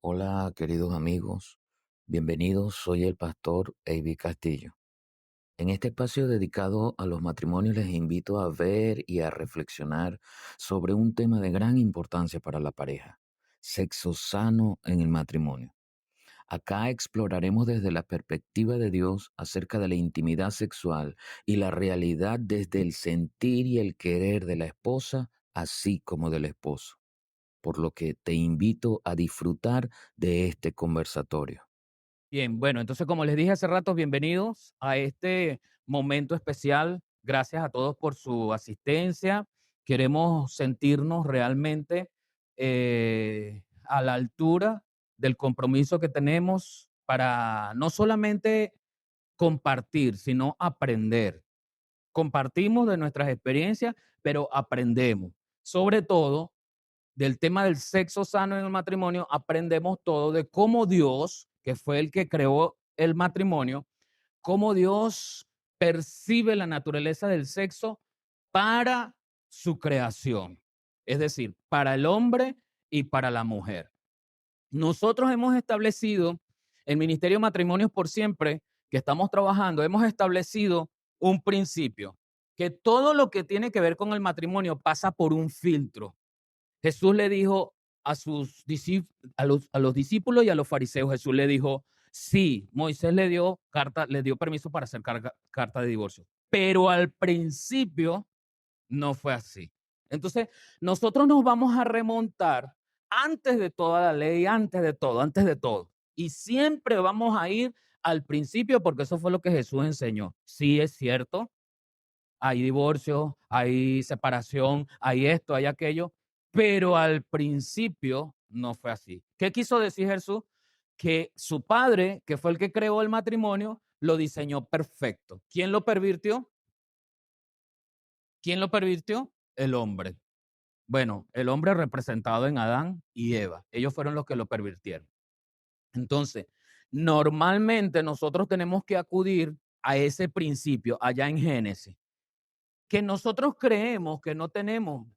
Hola, queridos amigos. Bienvenidos, soy el pastor Eiby Castillo. En este espacio dedicado a los matrimonios les invito a ver y a reflexionar sobre un tema de gran importancia para la pareja, sexo sano en el matrimonio. Acá exploraremos desde la perspectiva de Dios acerca de la intimidad sexual y la realidad desde el sentir y el querer de la esposa, así como del esposo, por lo que te invito a disfrutar de este conversatorio. Bien, bueno, entonces como les dije hace rato, bienvenidos a este momento especial. Gracias a todos por su asistencia. Queremos sentirnos realmente a la altura del compromiso que tenemos para no solamente compartir, sino aprender. Compartimos de nuestras experiencias, pero aprendemos. Sobre todo del tema del sexo sano en el matrimonio, aprendemos todo de cómo Dios, que fue el que creó el matrimonio, cómo Dios percibe la naturaleza del sexo para su creación, es decir, para el hombre y para la mujer. Nosotros hemos establecido, el Ministerio de Matrimonios por Siempre, que estamos trabajando, hemos establecido un principio, que todo lo que tiene que ver con el matrimonio pasa por un filtro. Jesús le dijo a sus a los discípulos y a los fariseos, Jesús le dijo, sí, Moisés le dio carta, le dio permiso para hacer carta de divorcio, pero al principio no fue así. Entonces, nosotros nos vamos a remontar antes de toda la ley, antes de todo. Y siempre vamos a ir al principio porque eso fue lo que Jesús enseñó. Sí, es cierto, hay divorcio, hay separación, hay esto, hay aquello, pero al principio no fue así. ¿Qué quiso decir Jesús? Que su padre, que fue el que creó el matrimonio, lo diseñó perfecto. ¿Quién lo pervirtió? ¿Quién lo pervirtió? El hombre. Bueno, el hombre representado en Adán y Eva. Ellos fueron los que lo pervirtieron. Entonces, normalmente nosotros tenemos que acudir a ese principio allá en Génesis, que nosotros creemos que no tenemos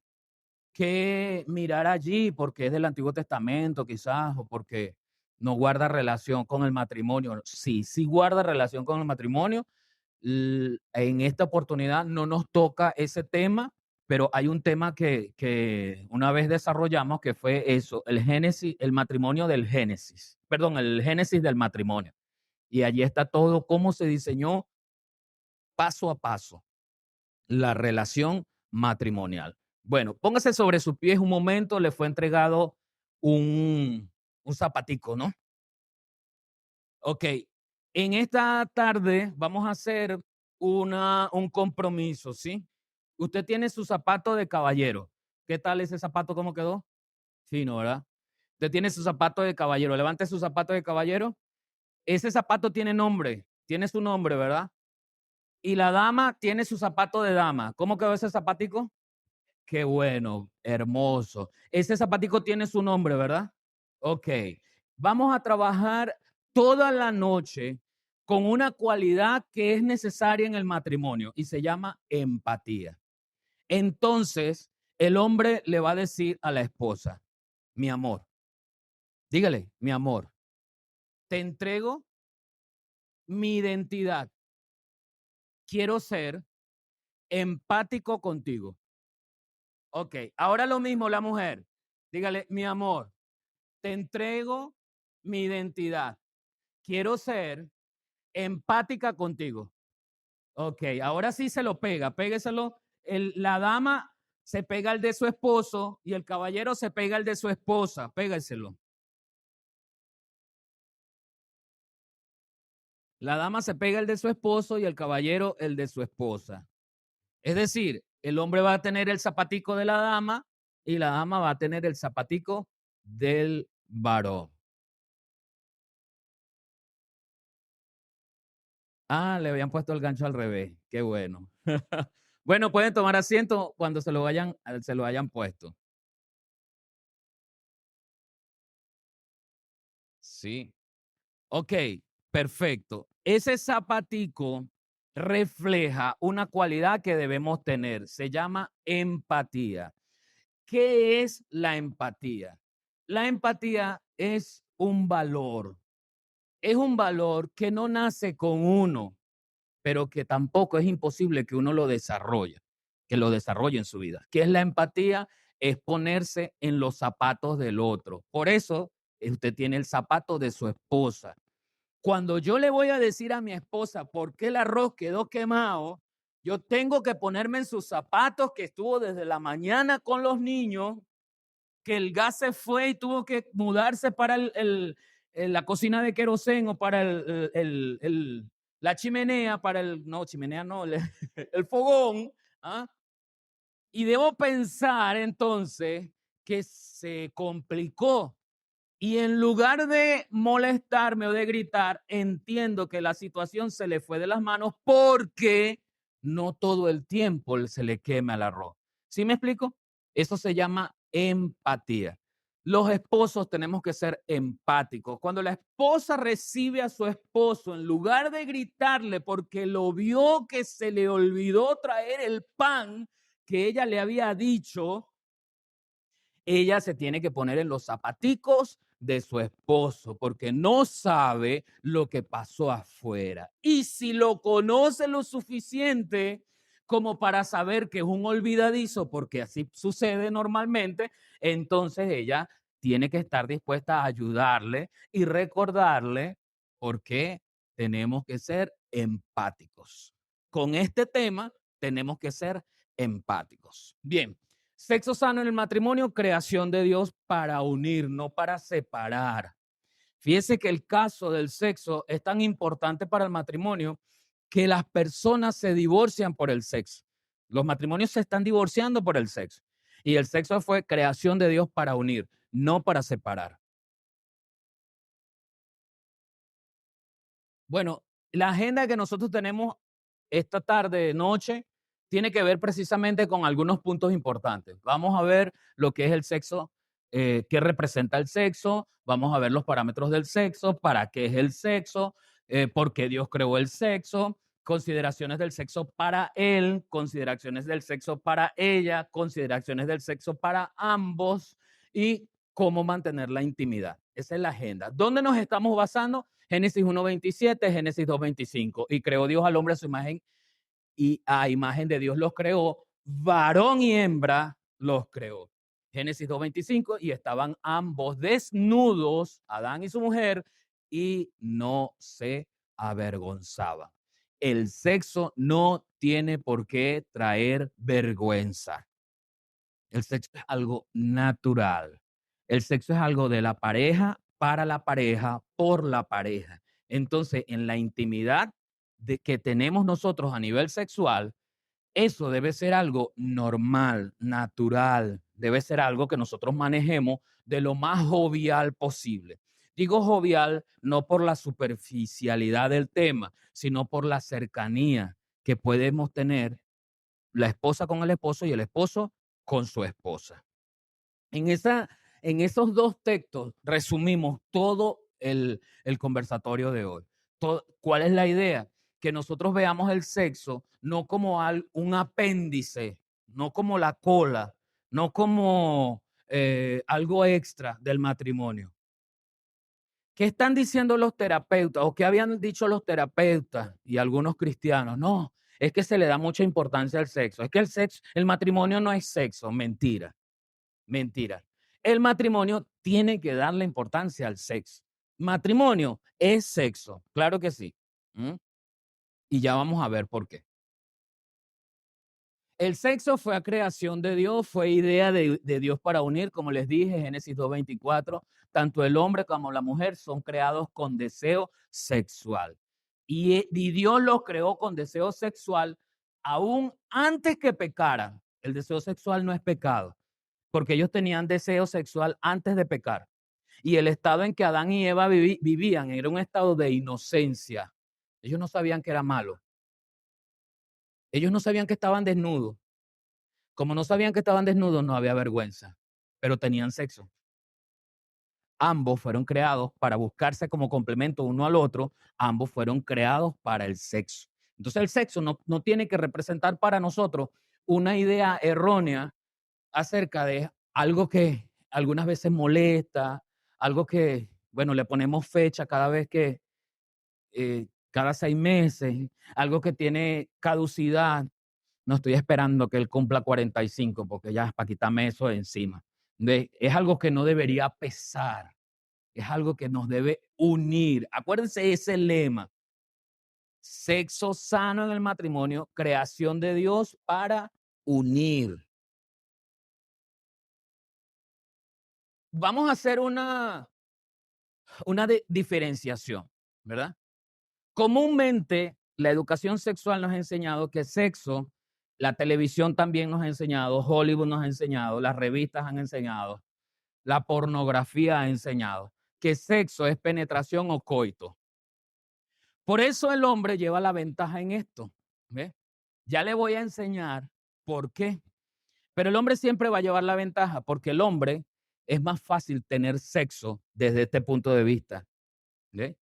que mirar allí porque es del Antiguo Testamento quizás o porque no guarda relación con el matrimonio. Sí, sí guarda relación con el matrimonio. En esta oportunidad no nos toca ese tema, pero hay un tema que una vez desarrollamos que fue eso, el Génesis, el matrimonio del Génesis, perdón, el Génesis del matrimonio. Y allí está todo cómo se diseñó paso a paso la relación matrimonial. Bueno, póngase sobre sus pies un momento, le fue entregado un zapatico, ¿no? Ok, en esta tarde vamos a hacer un compromiso, ¿sí? Usted tiene su zapato de caballero. ¿Qué tal ese zapato? ¿Cómo quedó? Fino, ¿verdad? Usted tiene su zapato de caballero. Levante su zapato de caballero. Ese zapato tiene nombre, tiene su nombre, ¿verdad? Y la dama tiene su zapato de dama. ¿Cómo quedó ese zapatico? Qué bueno, hermoso. Ese zapatico tiene su nombre, ¿verdad? Ok. Vamos a trabajar toda la noche con una cualidad que es necesaria en el matrimonio y se llama empatía. Entonces, el hombre le va a decir a la esposa, mi amor, dígale, mi amor, te entrego mi identidad. Quiero ser empático contigo. Ok, ahora lo mismo la mujer. Dígale, mi amor, te entrego mi identidad. Quiero ser empática contigo. Ok, ahora sí se lo pega, pégueselo. La dama se pega el de su esposo y el caballero se pega el de su esposa, pégaselo. La dama se pega el de su esposo y el caballero el de su esposa. Es decir, el hombre va a tener el zapatico de la dama y la dama va a tener el zapatico del varón. Ah, le habían puesto el gancho al revés. Qué bueno. Bueno, pueden tomar asiento cuando se lo hayan puesto. Sí. Ok, perfecto. Ese zapatico refleja una cualidad que debemos tener. Se llama empatía. ¿Qué es la empatía? La empatía es un valor. Es un valor que no nace con uno, pero que tampoco es imposible que uno lo desarrolle, que lo desarrolle en su vida. ¿Qué es la empatía? Es ponerse en los zapatos del otro. Por eso usted tiene el zapato de su esposa. Cuando yo le voy a decir a mi esposa por qué el arroz quedó quemado, yo tengo que ponerme en sus zapatos, que estuvo desde la mañana con los niños, que el gas se fue y tuvo que mudarse para la cocina de queroseno o para la chimenea, para no, chimenea no, el fogón. ¿Ah? Y debo pensar entonces que se complicó y en lugar de molestarme o de gritar, entiendo que la situación se le fue de las manos porque no todo el tiempo se le quema el arroz. ¿Sí me explico? Eso se llama empatía. Los esposos tenemos que ser empáticos. Cuando la esposa recibe a su esposo, en lugar de gritarle porque lo vio que se le olvidó traer el pan que ella le había dicho, ella se tiene que poner en los zapaticos de su esposo porque no sabe lo que pasó afuera. Y si lo conoce lo suficiente como para saber que es un olvidadizo, porque así sucede normalmente, entonces ella tiene que estar dispuesta a ayudarle y recordarle por qué tenemos que ser empáticos. Con este tema tenemos que ser empáticos. Bien, sexo sano en el matrimonio, creación de Dios para unir, no para separar. Fíjese que el caso del sexo es tan importante para el matrimonio que las personas se divorcian por el sexo. Los matrimonios se están divorciando por el sexo. Y el sexo fue creación de Dios para unir, no para separar. Bueno, la agenda que nosotros tenemos esta tarde, noche, tiene que ver precisamente con algunos puntos importantes. Vamos a ver lo que es el sexo, qué representa el sexo, vamos a ver los parámetros del sexo, para qué es el sexo, por qué Dios creó el sexo, consideraciones del sexo para él, consideraciones del sexo para ella, consideraciones del sexo para ambos y cómo mantener la intimidad. Esa es la agenda. ¿Dónde nos estamos basando? Génesis 1:27, Génesis 2:25. Y creó Dios al hombre a su imagen y a imagen de Dios los creó, varón y hembra los creó. Génesis 2:25, y estaban ambos desnudos, Adán y su mujer, y no se avergonzaban. El sexo no tiene por qué traer vergüenza. El sexo es algo natural. El sexo es algo de la pareja, para la pareja, por la pareja. Entonces, en la intimidad que tenemos nosotros a nivel sexual, eso debe ser algo normal, natural, debe ser algo que nosotros manejemos de lo más jovial posible. Digo jovial no por la superficialidad del tema, sino por la cercanía que podemos tener la esposa con el esposo y el esposo con su esposa. En, esa, en esos dos textos resumimos todo el conversatorio de hoy. ¿Cuál es la idea? Que nosotros veamos el sexo no como un apéndice, no como la cola, no como algo extra del matrimonio. ¿Qué están diciendo los terapeutas o qué habían dicho los terapeutas y algunos cristianos? No, es que se le da mucha importancia al sexo. Es que el matrimonio no es sexo, mentira. Mentira. El matrimonio tiene que darle importancia al sexo. Matrimonio es sexo, claro que sí. ¿Mm? Y ya vamos a ver por qué. El sexo fue a creación de Dios, fue idea de Dios para unir, como les dije, Génesis 2:24, tanto el hombre como la mujer son creados con deseo sexual. Y Dios los creó con deseo sexual aún antes que pecaran. El deseo sexual no es pecado, porque ellos tenían deseo sexual antes de pecar. Y el estado en que Adán y Eva vivían era un estado de inocencia. Ellos no sabían que era malo. Ellos no sabían que estaban desnudos. Como no sabían que estaban desnudos, no había vergüenza, pero tenían sexo. Ambos fueron creados para buscarse como complemento uno al otro. Ambos fueron creados para el sexo. Entonces el sexo no tiene que representar para nosotros una idea errónea acerca de algo que algunas veces molesta, algo que bueno, le ponemos fecha cada vez que, cada 6 meses, algo que tiene caducidad. No estoy esperando que él cumpla 45 porque ya es para quitarme eso de encima. Es algo que no debería pesar, es algo que nos debe unir. Acuérdense ese lema: sexo sano en el matrimonio, creación de Dios para unir. Vamos a hacer una diferenciación, ¿verdad? Comúnmente, la educación sexual nos ha enseñado que sexo, la televisión también nos ha enseñado, Hollywood nos ha enseñado, las revistas han enseñado, la pornografía ha enseñado que sexo es penetración o coito. Por eso el hombre lleva la ventaja en esto. ¿Ve? Ya le voy a enseñar por qué. Pero el hombre siempre va a llevar la ventaja porque el hombre es más fácil tener sexo desde este punto de vista. ¿Ve?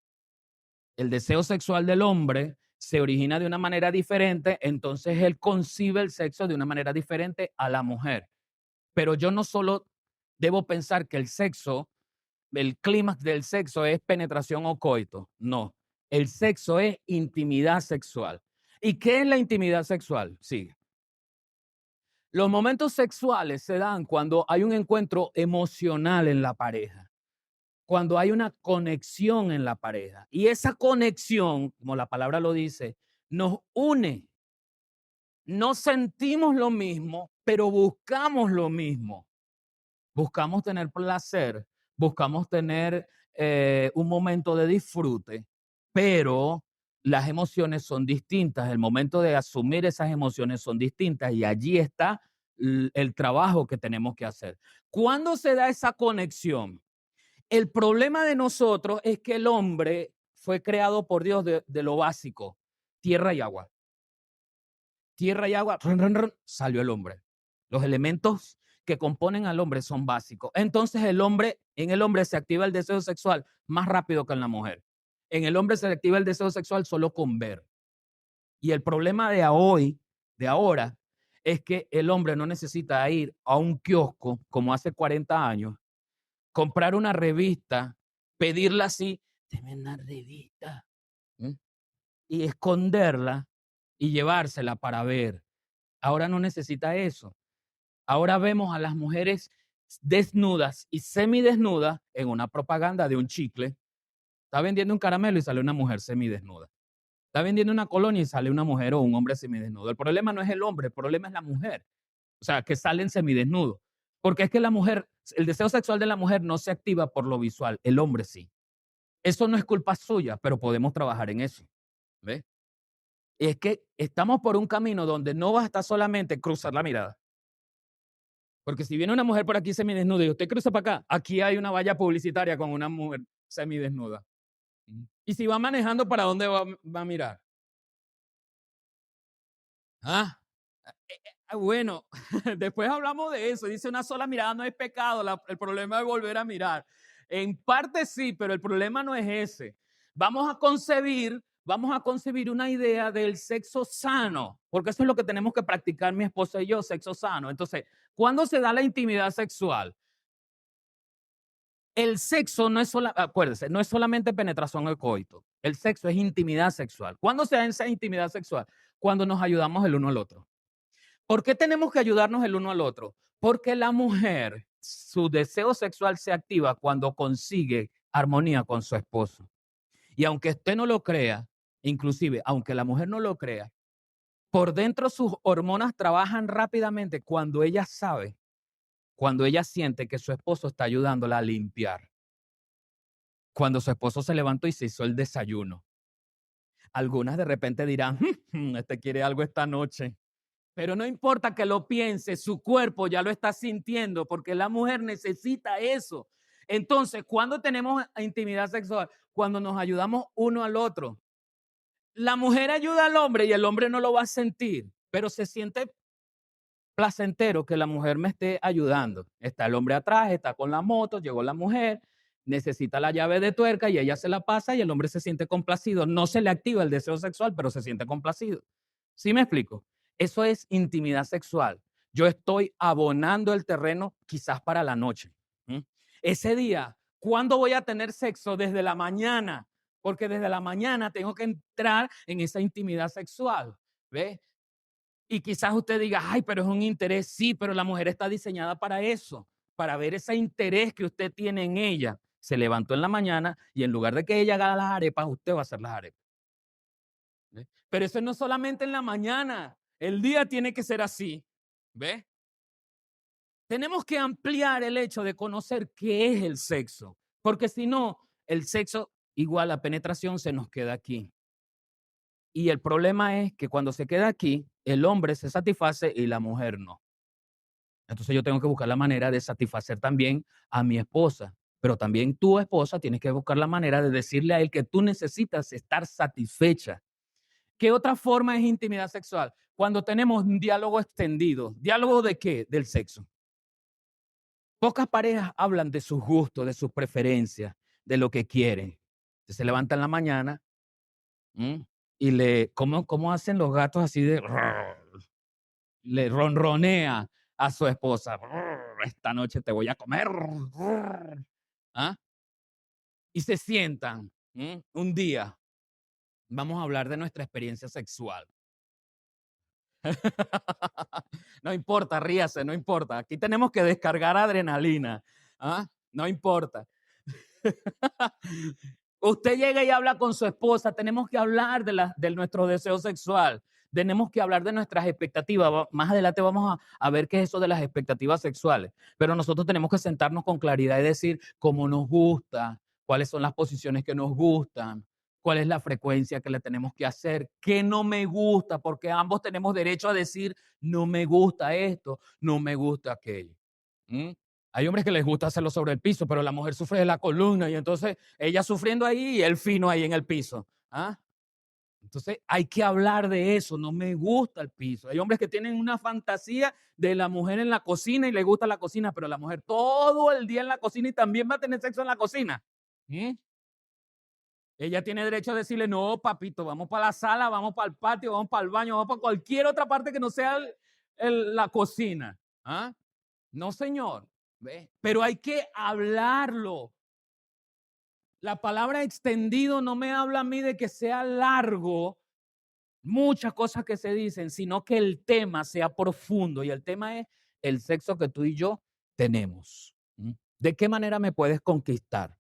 El deseo sexual del hombre se origina de una manera diferente, entonces él concibe el sexo de una manera diferente a la mujer. Pero yo no solo debo pensar que el clímax del sexo es penetración o coito. No, el sexo es intimidad sexual. ¿Y qué es la intimidad sexual? Sigue. Los momentos sexuales se dan cuando hay un encuentro emocional en la pareja, cuando hay una conexión en la pareja. Y esa conexión, como la palabra lo dice, nos une. No sentimos lo mismo, pero buscamos lo mismo. Buscamos tener placer, buscamos tener un momento de disfrute, pero las emociones son distintas. El momento de asumir esas emociones son distintas y allí está el trabajo que tenemos que hacer. ¿Cuándo se da esa conexión? El problema de nosotros es que el hombre fue creado por Dios de lo básico, tierra y agua. Tierra y agua, run, run, run, salió el hombre. Los elementos que componen al hombre son básicos. Entonces en el hombre se activa el deseo sexual más rápido que en la mujer. En el hombre se activa el deseo sexual solo con ver. Y el problema de ahora, es que el hombre no necesita ir a un kiosco como hace 40 años, comprar una revista, pedirla así, deme una revista, ¿m? Y esconderla y llevársela para ver. Ahora no necesita eso. Ahora vemos a las mujeres desnudas y semidesnudas en una propaganda de un chicle. Está vendiendo un caramelo y sale una mujer semidesnuda. Está vendiendo una colonia y sale una mujer o un hombre semidesnudo. El problema no es el hombre, el problema es la mujer. O sea, que salen semidesnudos. Porque es que la mujer, el deseo sexual de la mujer no se activa por lo visual, el hombre sí. Eso no es culpa suya, pero podemos trabajar en eso. ¿Ves? Es que estamos por un camino donde no basta solamente cruzar la mirada. Porque si viene una mujer por aquí semidesnuda y usted cruza para acá, aquí hay una valla publicitaria con una mujer semidesnuda. Y si va manejando, ¿para dónde va a mirar? Ah, bueno, después hablamos de eso. Dice, una sola mirada no es pecado, el problema es volver a mirar. En parte sí, pero el problema no es ese. Vamos a concebir una idea del sexo sano, porque eso es lo que tenemos que practicar mi esposa y yo, sexo sano. Entonces, ¿cuándo se da la intimidad sexual? El sexo no es acuérdense, no es solamente penetración o coito. El sexo es intimidad sexual. ¿Cuándo se da esa intimidad sexual? Cuando nos ayudamos el uno al otro. ¿Por qué tenemos que ayudarnos el uno al otro? Porque la mujer, su deseo sexual se activa cuando consigue armonía con su esposo. Y aunque usted no lo crea, inclusive aunque la mujer no lo crea, por dentro sus hormonas trabajan rápidamente cuando ella sabe, cuando ella siente que su esposo está ayudándola a limpiar. Cuando su esposo se levantó y se hizo el desayuno. Algunas de repente dirán, este quiere algo esta noche. Pero no importa que lo piense, su cuerpo ya lo está sintiendo porque la mujer necesita eso. Entonces, ¿cuándo tenemos intimidad sexual? Cuando nos ayudamos uno al otro. La mujer ayuda al hombre y el hombre no lo va a sentir, pero se siente placentero que la mujer me esté ayudando. Está el hombre atrás, está con la moto, llegó la mujer, necesita la llave de tuerca y ella se la pasa y el hombre se siente complacido. No se le activa el deseo sexual, pero se siente complacido. ¿Sí me explico? Eso es intimidad sexual. Yo estoy abonando el terreno quizás para la noche. ¿Mm? Ese día, ¿Cuándo voy a tener sexo? Desde la mañana, porque desde la mañana tengo que entrar en esa intimidad sexual, ¿ves? Y quizás usted diga, ay, pero es un interés, sí, pero la mujer está diseñada para eso, para ver ese interés que usted tiene en ella. Se levantó en la mañana y en lugar de que ella haga las arepas, usted va a hacer las arepas. ¿Ve? Pero eso no es solamente en la mañana, el día tiene que ser así. ¿Ve? Tenemos que ampliar el hecho de conocer qué es el sexo, porque si no, el sexo igual a penetración se nos queda aquí. Y el problema es que cuando se queda aquí, el hombre se satisface y la mujer no. Entonces yo tengo que buscar la manera de satisfacer también a mi esposa, pero también tu esposa tienes que buscar la manera de decirle a él que tú necesitas estar satisfecha. ¿Qué otra forma es intimidad sexual? Cuando tenemos un diálogo extendido. ¿Diálogo de qué? Del sexo. Pocas parejas hablan de sus gustos, de sus preferencias, de lo que quieren. Se levantan en la mañana, ¿m? Y ¿cómo hacen los gatos así de le ronronea a su esposa? Esta noche te voy a comer. ¿Ah? Y se sientan, un día. Vamos a hablar de nuestra experiencia sexual. No importa, ríase, no importa. Aquí tenemos que descargar adrenalina. ¿Ah? No importa. Usted llega y habla con su esposa, tenemos que hablar de nuestro deseo sexual, tenemos que hablar de nuestras expectativas. Más adelante vamos a ver qué es eso de las expectativas sexuales, pero nosotros tenemos que sentarnos con claridad y decir cómo nos gusta, cuáles son las posiciones que nos gustan, cuál es la frecuencia que le tenemos que hacer, qué no me gusta, porque ambos tenemos derecho a decir no me gusta esto, no me gusta aquello. ¿Mm? Hay hombres que les gusta hacerlo sobre el piso, pero la mujer sufre de la columna y entonces ella sufriendo ahí y él fino ahí en el piso. ¿Ah? Entonces hay que hablar de eso, no me gusta el piso. Hay hombres que tienen una fantasía de la mujer en la cocina y le gusta la cocina, pero la mujer todo el día en la cocina y también va a tener sexo en la cocina. ¿Mm? Ella tiene derecho a decirle, no, papito, vamos para la sala, vamos para el patio, vamos para el baño, vamos para cualquier otra parte que no sea la cocina. ¿Ah? No, señor. ¿Ve? Pero hay que hablarlo. La palabra extendido no me habla a mí de que sea largo, muchas cosas que se dicen, sino que el tema sea profundo. Y el tema es el sexo que tú y yo tenemos. ¿De qué manera me puedes conquistar?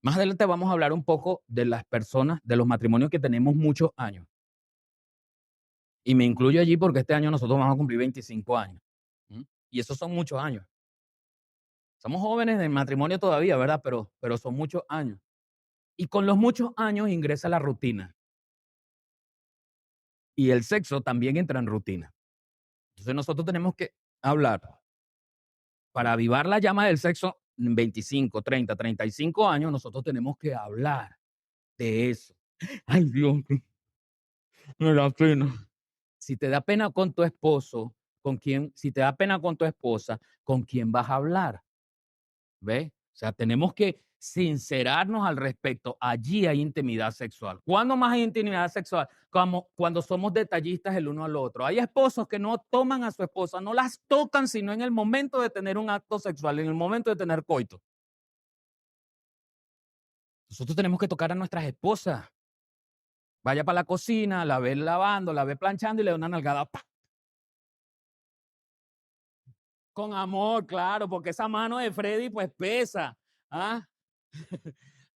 Más adelante vamos a hablar un poco de las personas, de los matrimonios que tenemos muchos años. Y me incluyo allí porque este año nosotros vamos a cumplir 25 años. Y esos son muchos años. Somos jóvenes en matrimonio todavía, ¿verdad? Pero son muchos años. Y con los muchos años ingresa la rutina. Y el sexo también entra en rutina. Entonces nosotros tenemos que hablar para avivar la llama del sexo en 25, 30, 35 años, nosotros tenemos que hablar de eso. Ay, Dios, me da pena. Si te da pena con tu esposo, si te da pena con tu esposa, ¿con quién vas a hablar? ¿Ves? O sea, tenemos que sincerarnos al respecto. Allí hay intimidad sexual. ¿Cuándo más hay intimidad sexual? Como cuando somos detallistas el uno al otro. Hay esposos que no toman a su esposa, no las tocan, sino en el momento de tener un acto sexual, en el momento de tener coito. Nosotros tenemos que tocar a nuestras esposas. Vaya para la cocina, la ve lavando, la ve planchando y le da una nalgada. ¡Pa! Con amor, claro, porque esa mano de Freddy pues pesa. ¿Ah?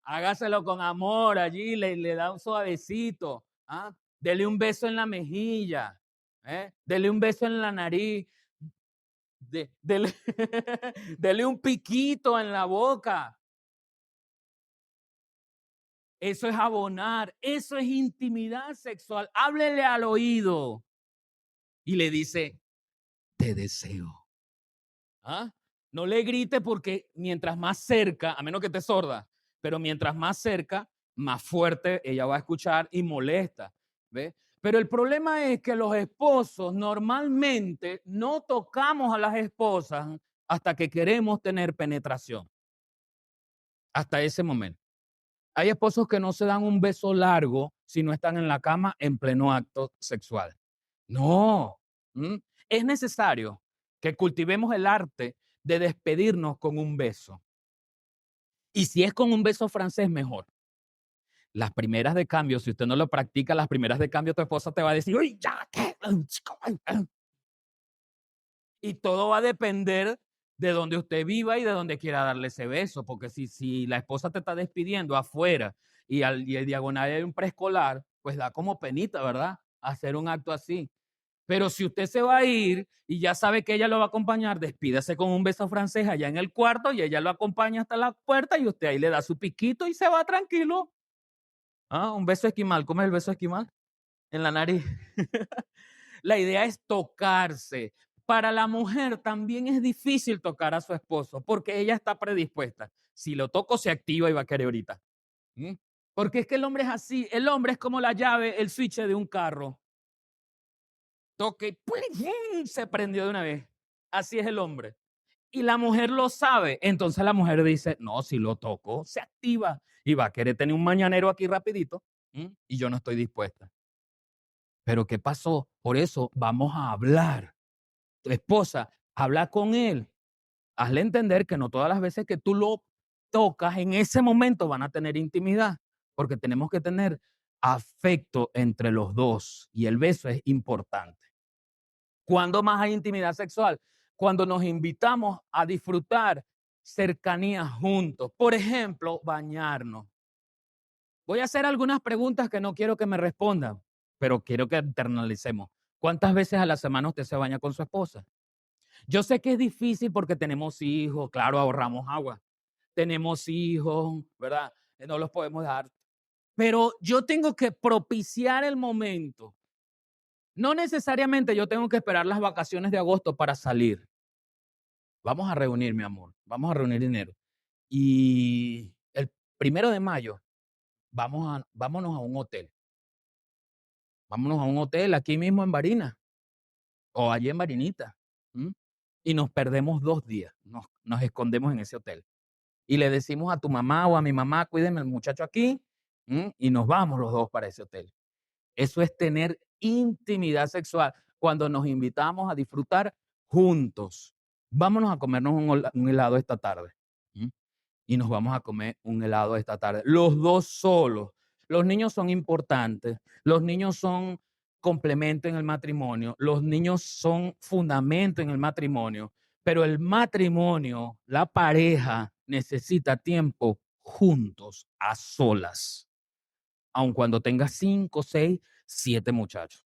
Hágaselo con amor allí, le da un suavecito. ¿Ah? Dele un beso en la mejilla. Dele un beso en la nariz. Dele, dele un piquito en la boca. Eso es abonar. Eso es intimidad sexual. Háblele al oído y le dice, te deseo. ¿Ah? No le grite porque mientras más cerca, a menos que te sorda, pero mientras más cerca, más fuerte ella va a escuchar y molesta. ¿Ves? Pero el problema es que los esposos normalmente no tocamos a las esposas hasta que queremos tener penetración. Hasta ese momento. Hay esposos que no se dan un beso largo si no están en la cama en pleno acto sexual. No. ¿Mm? Es necesario que cultivemos el arte de despedirnos con un beso. Y si es con un beso francés, mejor. Las primeras de cambio, si usted no lo practica, las primeras de cambio, tu esposa te va a decir: "Uy, ya, ¿qué?". Y todo va a depender de donde usted viva y de donde quiera darle ese beso, porque si la esposa te está despidiendo afuera y en diagonal hay un preescolar, pues da como penita, ¿verdad? Hacer un acto así. Pero si usted se va a ir y ya sabe que ella lo va a acompañar, despídase con un beso francés allá en el cuarto y ella lo acompaña hasta la puerta y usted ahí le da su piquito y se va tranquilo. Ah, un beso esquimal. ¿Cómo es el beso esquimal? En la nariz. La idea es tocarse. Para la mujer también es difícil tocar a su esposo porque ella está predispuesta. Si lo toco, se activa y va a querer ahorita. ¿Mm? Porque es que el hombre es así. El hombre es como la llave, el switch de un carro. Toque y ¡pum! Se prendió de una vez. Así es el hombre. Y la mujer lo sabe. Entonces la mujer dice, no, si lo toco, se activa y va a querer tener un mañanero aquí rapidito. Y yo no estoy dispuesta. Pero ¿qué pasó? Por eso vamos a hablar. Tu esposa, habla con él. Hazle entender que no todas las veces que tú lo tocas en ese momento van a tener intimidad, porque tenemos que tener afecto entre los dos y el beso es importante. ¿Cuándo más hay intimidad sexual? Cuando nos invitamos a disfrutar cercanía juntos. Por ejemplo, bañarnos. Voy a hacer algunas preguntas que no quiero que me respondan, pero quiero que internalicemos. ¿Cuántas veces a la semana usted se baña con su esposa? Yo sé que es difícil porque tenemos hijos, claro, ahorramos agua. Tenemos hijos, ¿verdad? No los podemos dar. Pero yo tengo que propiciar el momento. No necesariamente yo tengo que esperar las vacaciones de agosto para salir. Vamos a reunir, mi amor. Vamos a reunir dinero. Y el 1 de mayo vámonos a un hotel. Vámonos a un hotel aquí mismo en Barinas o allí en Barinita. ¿M? Y nos perdemos 2 días. Nos escondemos en ese hotel. Y le decimos a tu mamá o a mi mamá, cuídenme al muchacho aquí, y nos vamos los dos para ese hotel. Eso es tener intimidad sexual cuando nos invitamos a disfrutar juntos. Vámonos a comernos un helado esta tarde. ¿M? Y nos vamos a comer un helado esta tarde. Los dos solos. Los niños son importantes. Los niños son complemento en el matrimonio. Los niños son fundamento en el matrimonio. Pero el matrimonio, la pareja, necesita tiempo juntos, a solas. Aun cuando tenga 5, 6, 7 muchachos.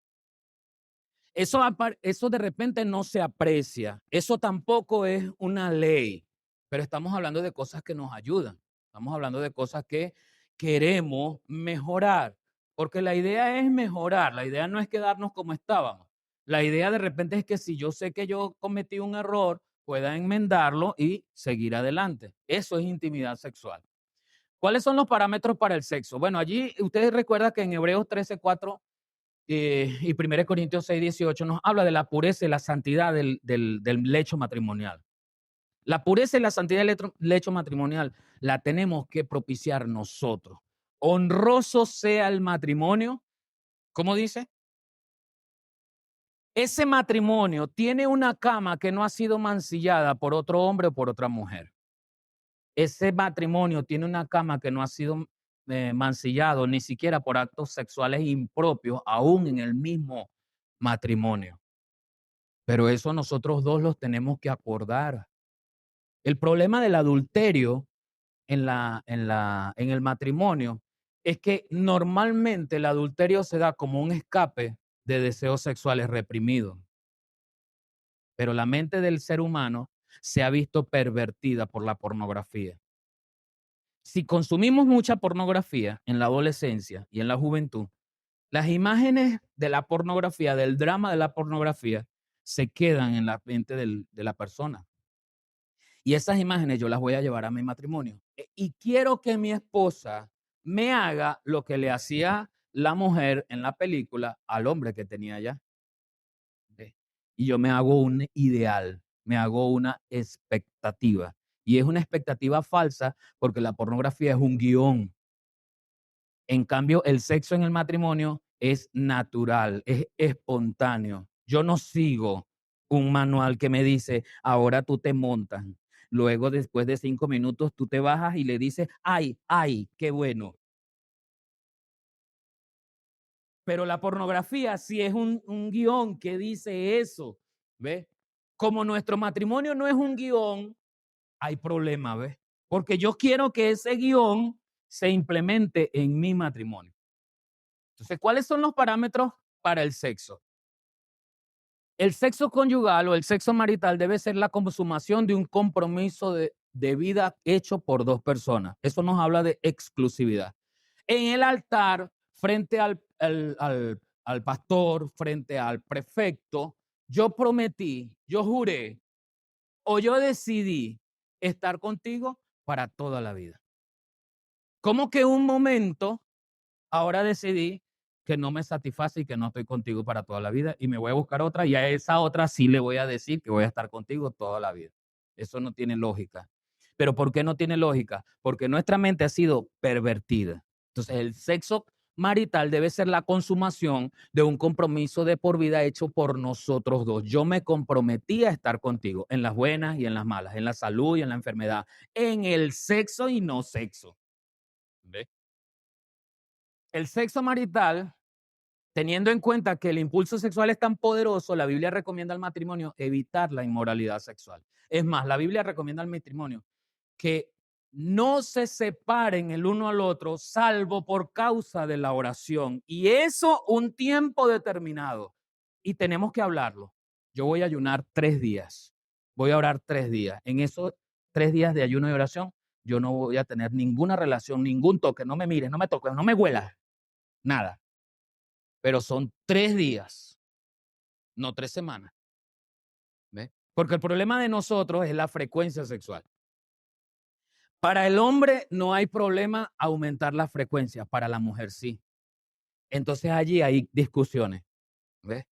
Eso de repente no se aprecia. Eso tampoco es una ley, pero estamos hablando de cosas que nos ayudan. Estamos hablando de cosas que queremos mejorar, porque la idea es mejorar. La idea no es quedarnos como estábamos. La idea de repente es que si yo sé que yo cometí un error, pueda enmendarlo y seguir adelante. Eso es intimidad sexual. ¿Cuáles son los parámetros para el sexo? Bueno, allí ustedes recuerdan que en Hebreos 13:4 y 1 Corintios 6:18 nos habla de la pureza y la santidad del lecho matrimonial. La pureza y la santidad del lecho matrimonial la tenemos que propiciar nosotros. Honroso sea el matrimonio. ¿Cómo dice? Ese matrimonio tiene una cama que no ha sido mancillada por otro hombre o por otra mujer. Ese matrimonio tiene una cama que no ha sido mancillado ni siquiera por actos sexuales impropios, aún en el mismo matrimonio. Pero eso nosotros dos los tenemos que acordar. El problema del adulterio en el matrimonio es que normalmente el adulterio se da como un escape de deseos sexuales reprimidos. Pero la mente del ser humano se ha visto pervertida por la pornografía. Si consumimos mucha pornografía en la adolescencia y en la juventud, las imágenes de la pornografía, del drama de la pornografía, se quedan en la mente de la persona. Y esas imágenes yo las voy a llevar a mi matrimonio. Y quiero que mi esposa me haga lo que le hacía la mujer en la película al hombre que tenía allá. ¿Ve? Y yo me hago un ideal, me hago una expectativa. Y es una expectativa falsa porque la pornografía es un guión. En cambio, el sexo en el matrimonio es natural, es espontáneo. Yo no sigo un manual que me dice, ahora tú te montas. luego después de 5 minutos tú te bajas y le dices, ay, ay, qué bueno. Pero la pornografía sí es un guión que dice eso, ¿ves? Como nuestro matrimonio no es un guión, hay problema, ¿ves? Porque yo quiero que ese guión se implemente en mi matrimonio. Entonces, ¿cuáles son los parámetros para el sexo? El sexo conyugal o el sexo marital debe ser la consumación de un compromiso de vida hecho por dos personas. Eso nos habla de exclusividad. En el altar, frente al pastor, frente al prefecto, yo prometí, yo juré o yo decidí estar contigo para toda la vida. ¿Cómo que un momento ahora decidí que no me satisface y que no estoy contigo para toda la vida y me voy a buscar otra y a esa otra sí le voy a decir que voy a estar contigo toda la vida? Eso no tiene lógica. ¿Pero por qué no tiene lógica? Porque nuestra mente ha sido pervertida. Entonces, el sexo marital debe ser la consumación de un compromiso de por vida hecho por nosotros dos. Yo me comprometí a estar contigo en las buenas y en las malas, en la salud y en la enfermedad, en el sexo y no sexo. ¿Ve? El sexo marital, teniendo en cuenta que el impulso sexual es tan poderoso, la Biblia recomienda al matrimonio evitar la inmoralidad sexual. Es más, la Biblia recomienda al matrimonio que no se separen el uno al otro, salvo por causa de la oración. Y eso un tiempo determinado. Y tenemos que hablarlo. Yo voy a ayunar 3 días. Voy a orar 3 días. En esos 3 días de ayuno y oración, yo no voy a tener ninguna relación, ningún toque. No me mires, no me toques, no me huelas, nada. Pero son 3 días, no 3 semanas. ¿Ves? Porque el problema de nosotros es la frecuencia sexual. Para el hombre no hay problema aumentar la frecuencia, para la mujer sí. Entonces allí hay discusiones, ¿ves?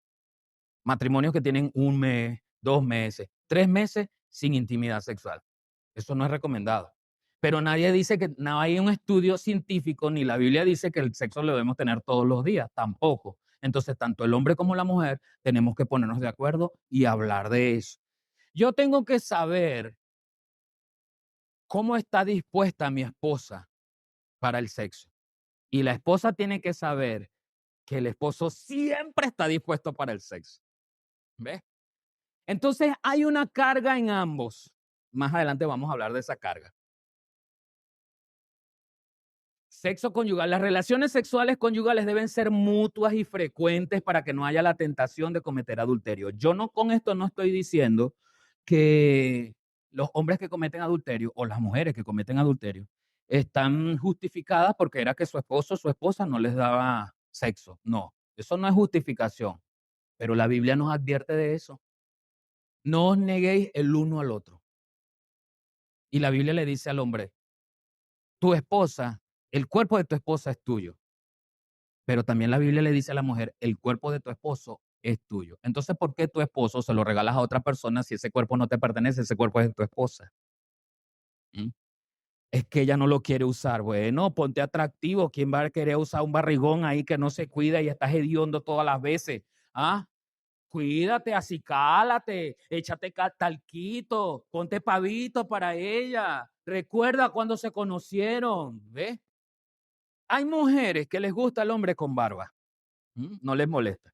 Matrimonios que tienen 1 mes, 2 meses, 3 meses sin intimidad sexual. Eso no es recomendado. Pero nadie dice que no hay un estudio científico, ni la Biblia dice que el sexo lo debemos tener todos los días, tampoco. Entonces, tanto el hombre como la mujer tenemos que ponernos de acuerdo y hablar de eso. Yo tengo que saber cómo está dispuesta mi esposa para el sexo. Y la esposa tiene que saber que el esposo siempre está dispuesto para el sexo. ¿Ves? Entonces hay una carga en ambos. Más adelante vamos a hablar de esa carga. Sexo conyugal. Las relaciones sexuales conyugales deben ser mutuas y frecuentes para que no haya la tentación de cometer adulterio. Yo no con esto no estoy diciendo que los hombres que cometen adulterio o las mujeres que cometen adulterio están justificadas porque era que su esposo o su esposa no les daba sexo. No, eso no es justificación, pero la Biblia nos advierte de eso. No os neguéis el uno al otro. Y la Biblia le dice al hombre, tu esposa, el cuerpo de tu esposa es tuyo. Pero también la Biblia le dice a la mujer, el cuerpo de tu esposo es tuyo. Entonces, ¿por qué tu esposo se lo regalas a otra persona si ese cuerpo no te pertenece? Ese cuerpo es de tu esposa. ¿Mm? Es que ella no lo quiere usar. Bueno, ponte atractivo. ¿Quién va a querer usar un barrigón ahí que no se cuida y estás hediondo todas las veces? ¿Ah? Cuídate, acicálate, échate talquito, ponte pavito para ella. Recuerda cuando se conocieron, ¿ves? Hay mujeres que les gusta el hombre con barba, no les molesta.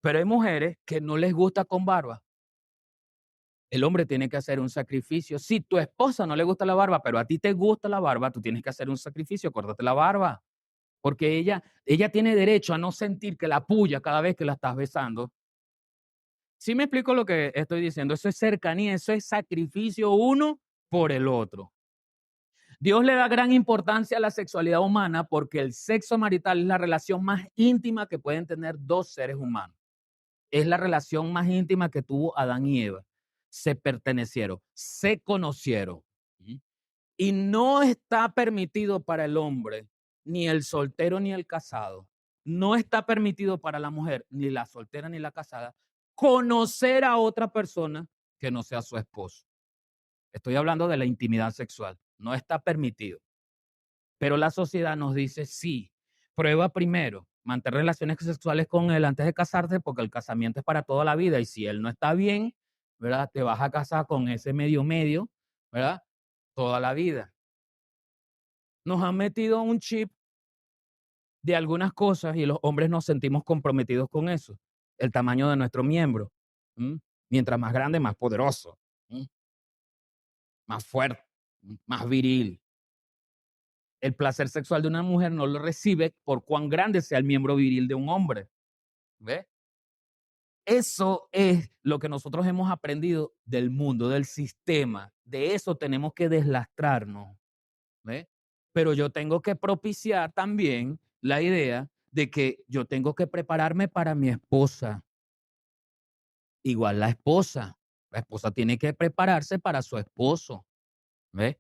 Pero hay mujeres que no les gusta con barba. El hombre tiene que hacer un sacrificio. Si tu esposa no le gusta la barba, pero a ti te gusta la barba, tú tienes que hacer un sacrificio, córtate la barba. Porque ella tiene derecho a no sentir que la puya cada vez que la estás besando. ¿Sí me explico lo que estoy diciendo? Eso es cercanía, eso es sacrificio uno por el otro. Dios le da gran importancia a la sexualidad humana porque el sexo marital es la relación más íntima que pueden tener dos seres humanos. Es la relación más íntima que tuvo Adán y Eva. Se pertenecieron, se conocieron. Y no está permitido para el hombre, ni el soltero ni el casado. No está permitido para la mujer, ni la soltera ni la casada, conocer a otra persona que no sea su esposo. Estoy hablando de la intimidad sexual. No está permitido. Pero la sociedad nos dice, sí, prueba primero, mantener relaciones sexuales con él antes de casarte, porque el casamiento es para toda la vida y si él no está bien, ¿verdad? Te vas a casar con ese medio medio ¿verdad? Toda la vida. Nos han metido un chip de algunas cosas y los hombres nos sentimos comprometidos con eso. El tamaño de nuestro miembro. ¿M? Mientras más grande, más poderoso. ¿M? Más fuerte, más viril. El placer sexual de una mujer no lo recibe por cuán grande sea el miembro viril de un hombre. ¿Ve? Eso es lo que nosotros hemos aprendido del mundo, del sistema. De eso tenemos que deslastrarnos. ¿Ve? Pero yo tengo que propiciar también la idea de que yo tengo que prepararme para mi esposa. Igual la esposa tiene que prepararse para su esposo. ¿Ve?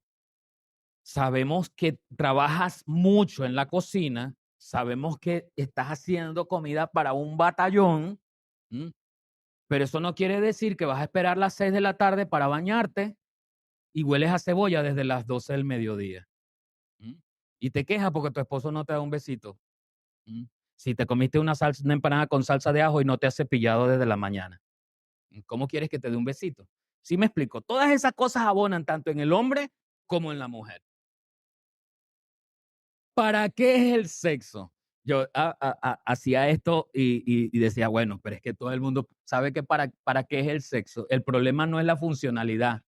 Sabemos que trabajas mucho en la cocina, sabemos que estás haciendo comida para un batallón, ¿m? Pero eso no quiere decir que vas a esperar las 6 de la tarde para bañarte y hueles a cebolla desde las 12 del mediodía. ¿M? Y te quejas porque tu esposo no te da un besito. ¿M? Si te comiste una empanada con salsa de ajo y no te has cepillado desde la mañana. ¿Cómo quieres que te dé un besito? ¿Sí me explico? Todas esas cosas abonan tanto en el hombre como en la mujer. ¿Para qué es el sexo? Yo hacía esto y decía, bueno, pero es que todo el mundo sabe que para qué es el sexo. El problema no es la funcionalidad,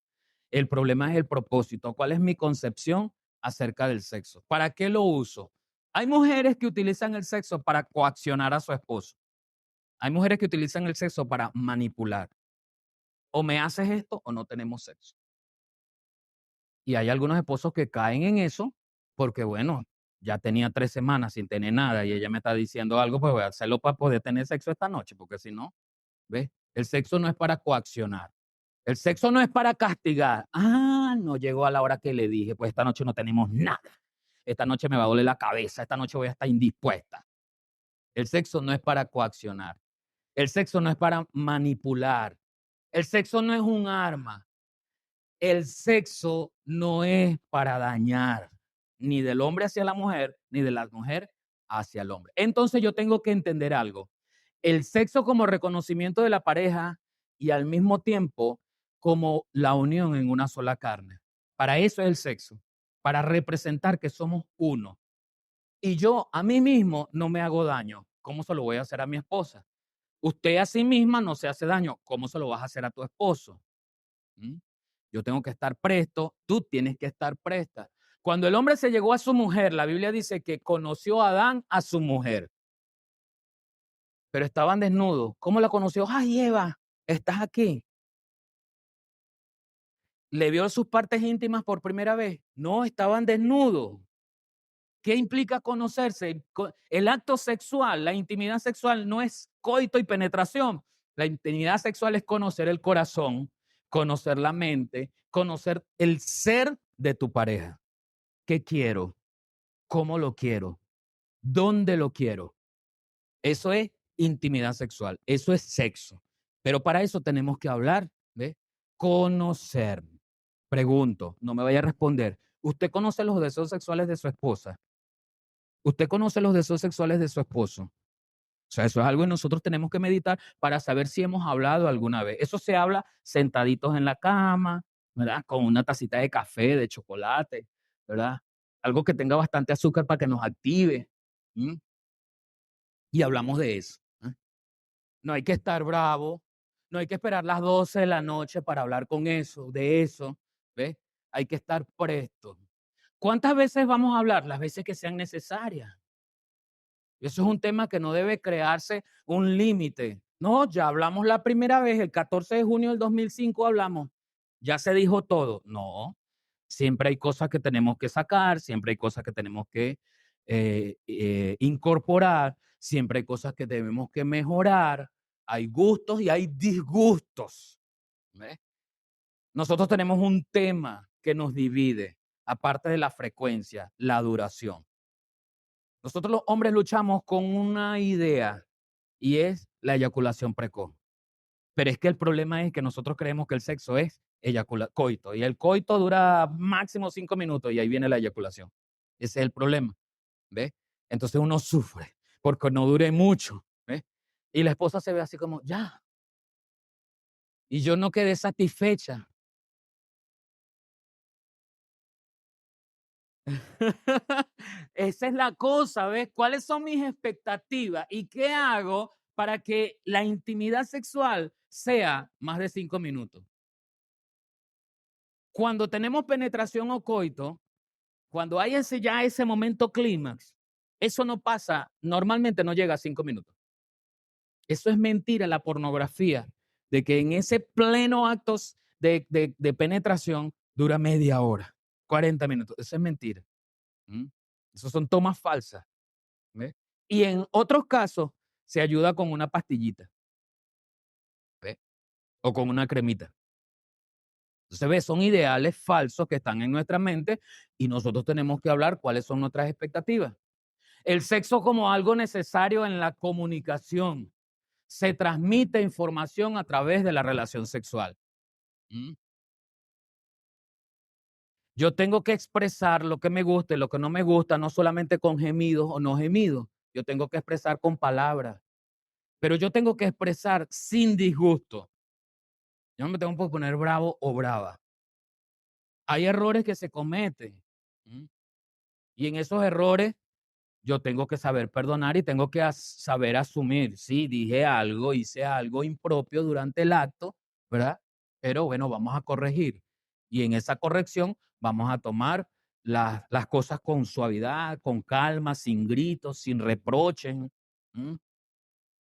el problema es el propósito. ¿Cuál es mi concepción acerca del sexo? ¿Para qué lo uso? Hay mujeres que utilizan el sexo para coaccionar a su esposo. Hay mujeres que utilizan el sexo para manipular. O me haces esto o no tenemos sexo. Y hay algunos esposos que caen en eso porque, bueno, ya tenía 3 semanas sin tener nada y ella me está diciendo algo, pues voy a hacerlo para poder tener sexo esta noche, porque si no, ¿ves? El sexo no es para coaccionar. El sexo no es para castigar. Ah, no llegó a la hora que le dije, pues esta noche no tenemos nada. Esta noche me va a doler la cabeza, esta noche voy a estar indispuesta. El sexo no es para coaccionar. El sexo no es para manipular. El sexo no es un arma. El sexo no es para dañar, ni del hombre hacia la mujer, ni de la mujer hacia el hombre. Entonces yo tengo que entender algo. El sexo como reconocimiento de la pareja y al mismo tiempo como la unión en una sola carne. Para eso es el sexo, para representar que somos uno. Y yo a mí mismo no me hago daño. ¿Cómo se lo voy a hacer a mi esposa? Usted a sí misma no se hace daño. ¿Cómo se lo vas a hacer a tu esposo? ¿Mm? Yo tengo que estar presto, tú tienes que estar presta. Cuando el hombre se llegó a su mujer, la Biblia dice que conoció a Adán a su mujer, pero estaban desnudos. ¿Cómo la conoció? Ay, Eva, estás aquí. ¿Le vio sus partes íntimas por primera vez? No, estaban desnudos. ¿Qué implica conocerse? El acto sexual, la intimidad sexual no es coito y penetración. La intimidad sexual es conocer el corazón, conocer la mente, conocer el ser de tu pareja. ¿Qué quiero? ¿Cómo lo quiero? ¿Dónde lo quiero? Eso es intimidad sexual, eso es sexo. Pero para eso tenemos que hablar, ¿ve? Conocer. Pregunto, no me vaya a responder. ¿Usted conoce los deseos sexuales de su esposa? ¿Usted conoce los deseos sexuales de su esposo? O sea, eso es algo que nosotros tenemos que meditar para saber si hemos hablado alguna vez. Eso se habla sentaditos en la cama, ¿verdad? Con una tacita de café, de chocolate, ¿verdad? Algo que tenga bastante azúcar para que nos active. ¿M? Y hablamos de eso. ¿Eh? No hay que estar bravo, no hay que esperar las 12 de la noche para hablar con eso, de eso, ¿ves? Hay que estar presto. ¿Cuántas veces vamos a hablar? Las veces que sean necesarias. Eso es un tema que no debe crearse un límite. No, ya hablamos la primera vez, el 14 de junio del 2005 hablamos. Ya se dijo todo. No, siempre hay cosas que tenemos que sacar, siempre hay cosas que tenemos que incorporar, siempre hay cosas que tenemos que mejorar. Hay gustos y hay disgustos. ¿Ves? Nosotros tenemos un tema que nos divide, aparte de la frecuencia, la duración. Nosotros los hombres luchamos con una idea y es la eyaculación precoz. Pero es que el problema es que nosotros creemos que el sexo es coito y el coito dura máximo 5 minutos y ahí viene la eyaculación. Ese es el problema, ¿ves? Entonces uno sufre porque no dure mucho, ¿ves? Y la esposa se ve así como, ya. Y yo no quedé satisfecha. Esa es la cosa, ¿ves? ¿Cuáles son mis expectativas y qué hago para que la intimidad sexual sea más de 5 minutos? Cuando tenemos penetración o coito, cuando hay ese momento clímax, eso no pasa, normalmente no llega a 5 minutos. Eso es mentira, la pornografía, de que en ese pleno actos de penetración dura media hora, 40 minutos. Eso es mentira. ¿Mm? Eso son tomas falsas. ¿Ves? Y en otros casos se ayuda con una pastillita, ¿ves? O con una cremita. Entonces, ¿ves? Son ideales falsos que están en nuestra mente y nosotros tenemos que hablar cuáles son nuestras expectativas. El sexo como algo necesario en la comunicación. Se transmite información a través de la relación sexual. ¿Mm? Yo tengo que expresar lo que me gusta y lo que no me gusta, no solamente con gemidos o no gemidos. Yo tengo que expresar con palabras, pero yo tengo que expresar sin disgusto. Yo no me tengo que poner bravo o brava. Hay errores que se cometen. ¿Mm? Y en esos errores yo tengo que saber perdonar y tengo que saber asumir. Sí, dije algo, hice algo impropio durante el acto, ¿verdad? Pero bueno, vamos a corregir. Y en esa corrección vamos a tomar las cosas con suavidad, con calma, sin gritos, sin reproches. ¿Mm?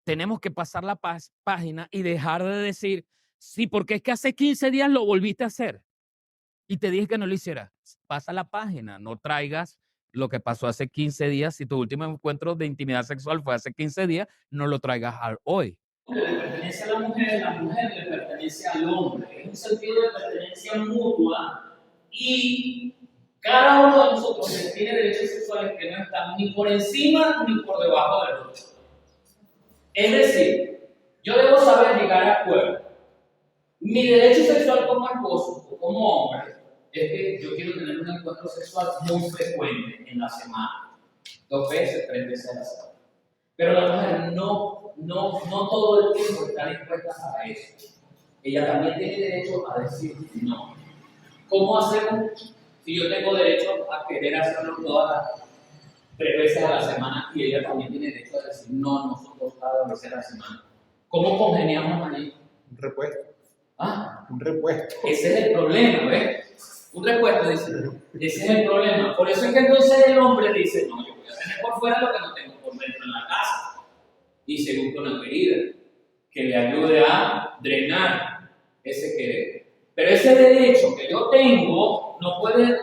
Tenemos que pasar la página y dejar de decir, sí, porque es que hace 15 días lo volviste a hacer y te dije que no lo hicieras. Pasa la página, no traigas lo que pasó hace 15 días. Si tu último encuentro de intimidad sexual fue hace 15 días, no lo traigas hoy. Le pertenece a la mujer le pertenece al hombre. Es un sentido de pertenencia mutua y cada uno de nosotros tiene derechos sexuales que no están ni por encima ni por debajo del otro. Es decir, yo debo saber llegar a acuerdo. Mi derecho sexual como esposo o como hombre es que yo quiero tener un encuentro sexual muy frecuente en la semana, 2 veces, 3 veces a la semana. Pero la mujer no todo el tiempo está dispuesta a eso. Ella también tiene derecho a decir no. ¿Cómo hacemos si yo tengo derecho a querer hacerlo todas las 3 veces a la semana y ella también tiene derecho a decir no, nosotros cada vez a la semana? ¿Cómo congeniamos allí? Un repuesto. ¿Ah? Un repuesto. Ese es el problema, ¿ves? Un repuesto, dice. Ese es el problema. Por eso es que entonces el hombre dice, no, yo voy a tener por fuera lo que no tengo por dentro en la casa. Y se busca una querida que le ayude a drenar ese querer. Pero ese derecho que yo tengo no puede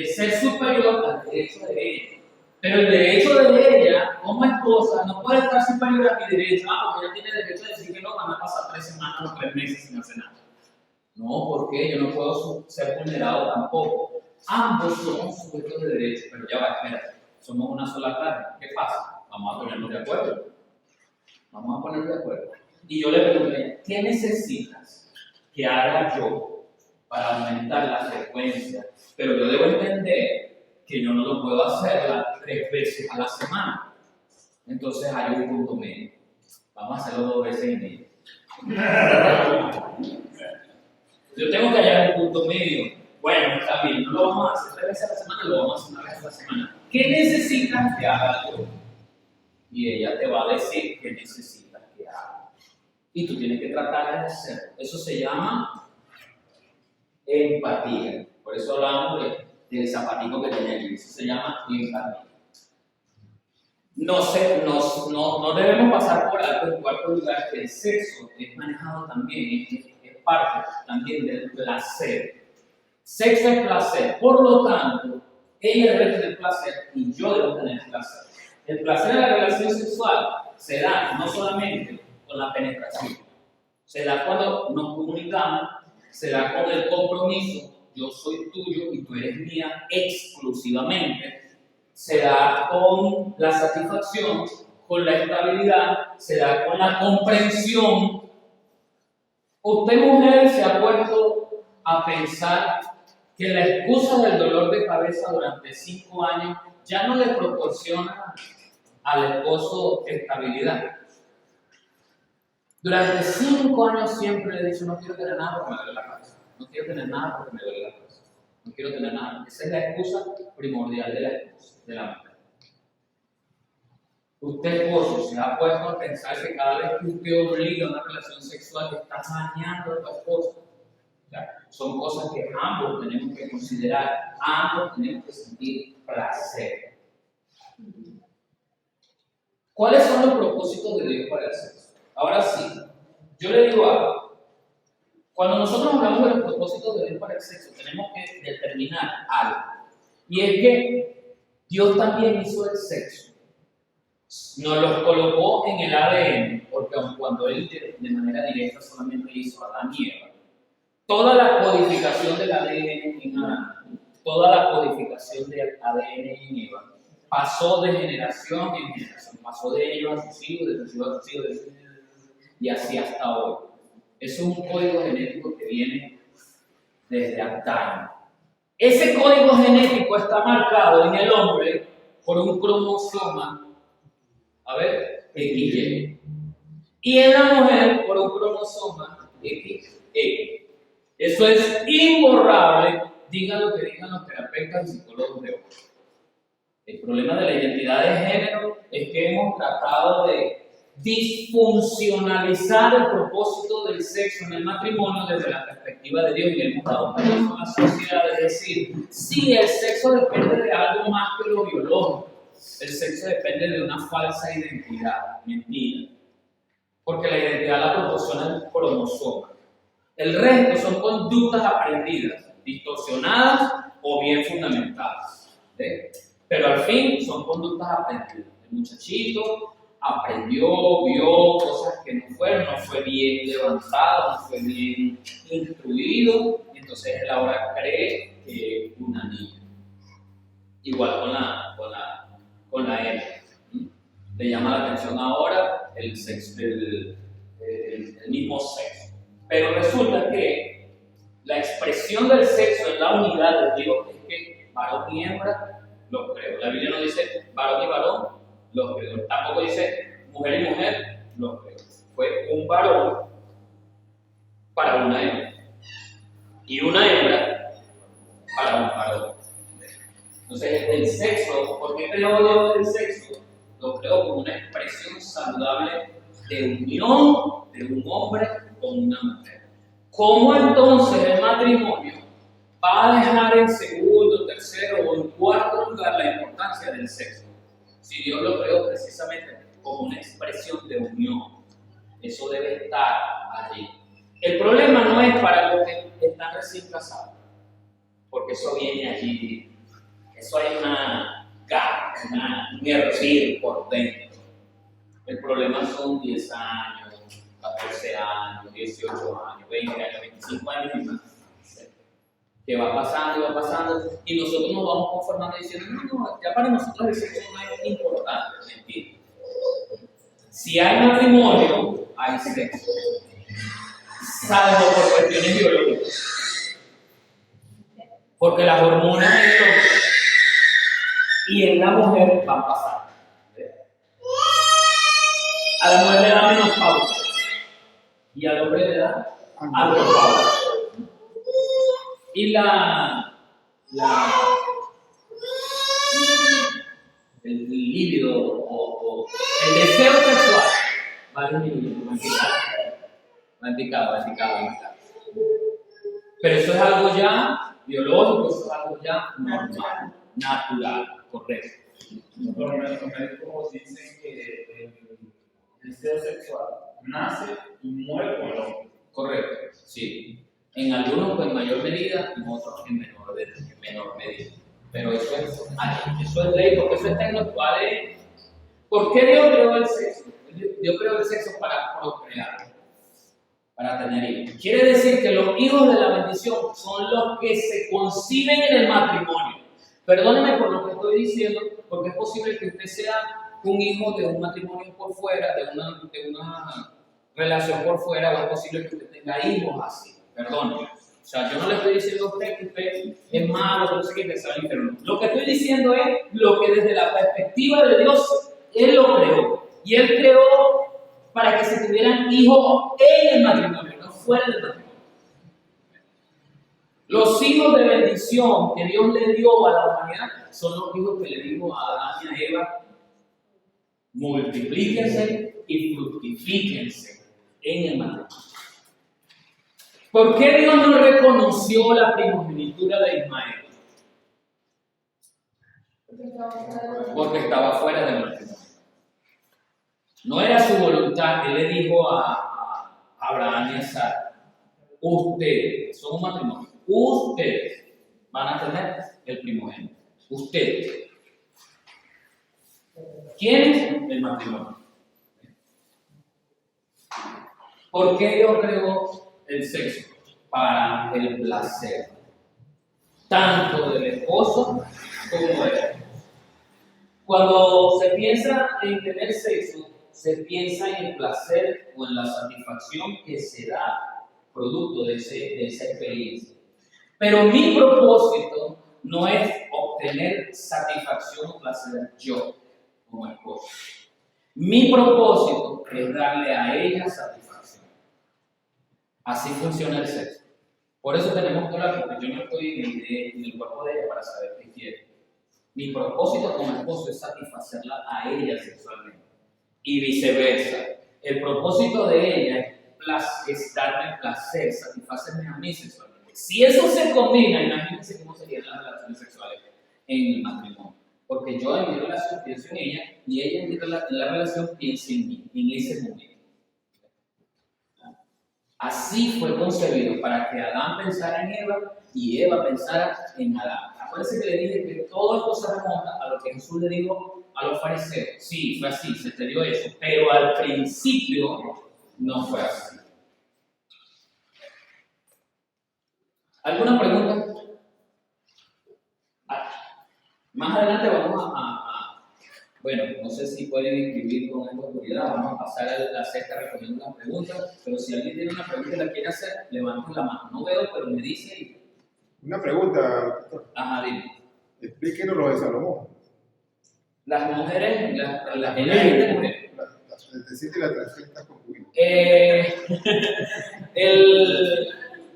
ser superior al derecho de ella. Pero el derecho de ella, como esposa, no puede estar superior a mi derecho. Porque ella tiene derecho a decir que no, van a pasar 3 semanas o 3 meses sin hacer nada. No, porque yo no puedo ser vulnerado tampoco. Ambos somos sujetos de derecho, pero ya va, espera, somos una sola carne. ¿Qué pasa? Vamos a ponernos de acuerdo. Vamos a ponernos de acuerdo. Y yo le pregunté, ¿qué necesitas que haga yo para aumentar la frecuencia? Pero yo debo entender que yo no lo puedo hacer 3 veces a la semana. Entonces hay un punto medio. Vamos a hacerlo 2 veces y medio. Yo tengo que hallar un punto medio. Bueno, está bien, no lo vamos a hacer 3 veces a la semana, lo vamos a hacer 1 vez a la semana. ¿Qué necesitas que haga yo? Y ella te va a decir qué necesitas que haga. Y tú tienes que tratar de hacerlo. Eso se llama empatía. Por eso hablamos del zapatico que tiene aquí. Eso se llama empatía. No debemos pasar por alto en cuarto lugar que el sexo es manejado también, es parte también del placer. Sexo es placer, por lo tanto, ella debe tener placer y yo debo tener placer. El placer de la relación sexual se da no solamente con la penetración, se da cuando nos comunicamos, se da con el compromiso, yo soy tuyo y tú eres mía exclusivamente. Se da con la satisfacción, con la estabilidad, se da con la comprensión. Usted, mujer, se ha puesto a pensar que la excusa del dolor de cabeza durante 5 años ya no le proporciona al esposo estabilidad. Durante 5 años siempre le dice, no quiero tener nada porque me duele la cabeza. No quiero tener nada porque me duele la cabeza. No quiero tener nada. Esa es la excusa primordial de la esposa, de la mujer. Usted, esposo, se ha puesto a pensar que cada vez que usted obliga a una relación sexual, está dañando a tu esposa. O sea, son cosas que ambos tenemos que considerar, ambos tenemos que sentir placer. ¿Cuáles son los propósitos de Dios para el sexo? Ahora sí, yo le digo algo. Cuando nosotros hablamos de los propósitos de Dios para el sexo, tenemos que determinar algo. Y es que Dios también hizo el sexo. Nos los colocó en el ADN, porque aun cuando Él de manera directa solamente hizo a Adán y Eva, toda la codificación del ADN en Adán, toda la codificación del ADN en Eva, pasó de generación en generación, pasó de ellos a sus hijos, de sus hijos a sus hijos, de sus hijos, y así hasta hoy. Eso es un código genético que viene desde antaño. Ese código genético está marcado en el hombre por un cromosoma, a ver, XY. Y en la mujer por un cromosoma XX. Eso es imborrable, digan lo que digan los terapeutas y psicólogos de hoy. El problema de la identidad de género es que hemos tratado de disfuncionalizar el propósito del sexo en el matrimonio desde la perspectiva de Dios y le hemos dado permiso a la sociedad de decir, sí, el sexo depende de algo más que lo biológico. El sexo depende de una falsa identidad, mentira. Porque la identidad la proporciona el cromosoma. El resto son conductas aprendidas, distorsionadas o bien fundamentadas. Pero al fin son conductas aprendidas. El muchachito aprendió, vio cosas que no fue bien levantado, no fue bien instruido, y entonces él ahora cree que es una niña. Igual con la hembra. Le llama la atención ahora el sexo, el mismo sexo. Pero resulta que la expresión del sexo en la unidad de Dios es que varón y hembra los creó. La Biblia no dice varón y varón los creó. Tampoco dice mujer y mujer los creó. Fue un varón para una hembra y una hembra para un varón. Entonces, el sexo, ¿por qué creó Dios el sexo? Lo creó como una expresión saludable de unión de un hombre con una mujer. ¿Cómo entonces el matrimonio va a dejar en segundo, tercero o en cuarto lugar la importancia del sexo? Si Dios lo creó precisamente como una expresión de unión, eso debe estar allí. El problema no es para los que están recién casados, porque eso viene allí. Eso hay una garra, un hervir por dentro. El problema son 10 años, 14 años, 18 años, 20 años, 25 años y más. Que va pasando, y nosotros nos vamos conformando diciendo, no, ya para nosotros el sexo no es importante. Mentira. Si hay matrimonio, hay sexo. Salvo por cuestiones biológicas. Porque las hormonas en el hombre y en la mujer van pasando. A la mujer le da menopausia y al hombre le da andropausia. Y el líbido o el deseo sexual va disminuyendo, va en picado. Pero eso es algo ya biológico, eso es algo ya normal, natural, correcto. Los médicos dicen que el deseo sexual nace y muere con el hombre. Correcto, sí. En algunos en mayor medida, en otros en menor medida. Pero eso es ley, porque eso está en nuestro ADN. ¿Por qué Dios creó el sexo? Dios creó el sexo para procrear, para tener hijos. Quiere decir que los hijos de la bendición son los que se conciben en el matrimonio. Perdóneme por lo que estoy diciendo, porque es posible que usted sea un hijo de un matrimonio por fuera, de una relación por fuera, o es posible que usted tenga hijos así. Perdóneme. O sea, yo no le estoy diciendo a usted que usted es malo, que no sé qué, que sea infierno. Lo que estoy diciendo es lo que desde la perspectiva de Dios, Él lo creó. Y Él creó para que se tuvieran hijos en el matrimonio, no fuera del matrimonio. Los hijos de bendición que Dios le dio a la humanidad son los hijos que le dijo a Adán y a Eva: multiplíquense y fructifíquense en el matrimonio. ¿Por qué Dios no reconoció la primogenitura de Ismael? Porque estaba fuera del matrimonio. No era su voluntad. Él le dijo a Abraham y a Sara: ustedes, son un matrimonio, ustedes van a tener el primogénito. Ustedes. ¿Quién es el matrimonio? ¿Por qué Dios creó el sexo? Para el placer, tanto del esposo como de la esposa. Cuando se piensa en tener sexo, se piensa en el placer o en la satisfacción que se da producto de esa experiencia. Pero mi propósito no es obtener satisfacción o placer yo como esposo. Mi propósito es darle a ella satisfacción. Así funciona el sexo. Por eso tenemos que hablar, porque yo no estoy en el cuerpo de ella para saber qué quiere. Mi propósito como esposo es satisfacerla a ella sexualmente. Y viceversa. El propósito de ella es darme placer, satisfacerme a mí sexualmente. Si eso se combina, imagínense cómo serían las relaciones sexuales en el matrimonio. Porque yo en mi relación pienso en ella y ella en la relación piensa en mí, en ese momento. Así fue concebido, para que Adán pensara en Eva y Eva pensara en Adán. Acuérdense que le dije que todo esto se remonta a lo que Jesús le dijo a los fariseos. Sí, fue así, se te dio eso, pero al principio no fue así. ¿Alguna pregunta? Más adelante vamos bueno, no sé si pueden escribir con esta autoridad, vamos a pasar a la sexta recogiendo una pregunta, pero si alguien tiene una pregunta y la quiere hacer, levanten la mano. No veo, pero me dice y... Una pregunta, doctor. Ajá, dime. Explíquenos lo de Salomón. Las mujeres, las mujeres. Las 37 y las 300 concubinas.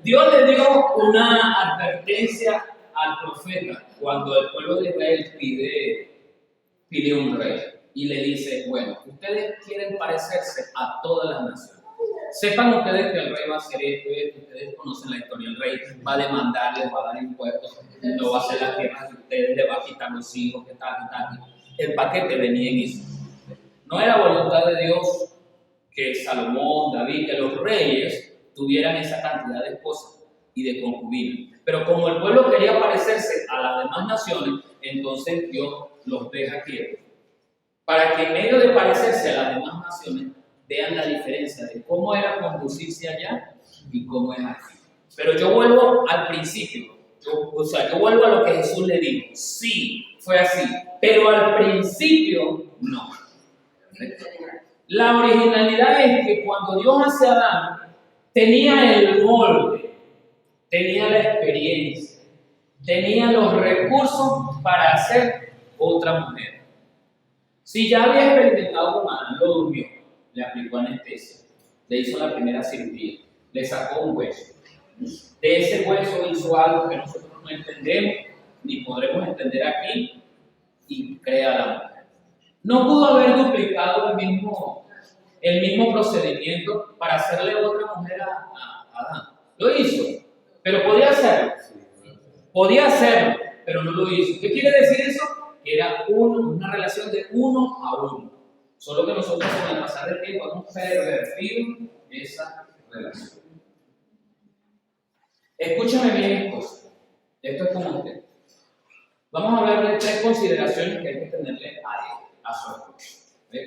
Dios le dio una advertencia al profeta cuando el pueblo de Israel pide un rey y le dice: bueno, ustedes quieren parecerse a todas las naciones. Sepan ustedes que el rey va a hacer esto, ustedes conocen la historia. El rey va a demandar, les va a dar impuestos, no va a hacer las tierras de ustedes, le va a quitar los hijos, que tal. El paquete venía en eso. No era voluntad de Dios que Salomón, David, que los reyes tuvieran esa cantidad de esposas y de concubinas. Pero como el pueblo quería parecerse a las demás naciones, entonces Dios los deja quietos. Para que en medio de parecerse a las demás naciones, vean la diferencia de cómo era conducirse allá y cómo es aquí. Pero yo vuelvo al principio. Yo vuelvo a lo que Jesús le dijo. Sí, fue así. Pero al principio, no. La originalidad es que cuando Dios hace a Adán, tenía el molde, tenía la experiencia, tenía los recursos para hacer otra mujer. Si ya había experimentado con Adán, lo durmió, le aplicó anestesia, le hizo la primera cirugía, le sacó un hueso. De ese hueso hizo algo que nosotros no entendemos, ni podremos entender aquí, y crea la mujer. No pudo haber duplicado el mismo procedimiento para hacerle otra mujer a Adán. Lo hizo, pero podía hacerlo. Podía hacerlo, pero no lo hizo. ¿Qué quiere decir eso? Que era una relación de uno a uno. Solo que nosotros con el pasar del tiempo hemos pervertido esa relación. Escúchame bien esto. Esto es como usted. Vamos a hablar de 3 consideraciones que hay que tenerle a su esposo.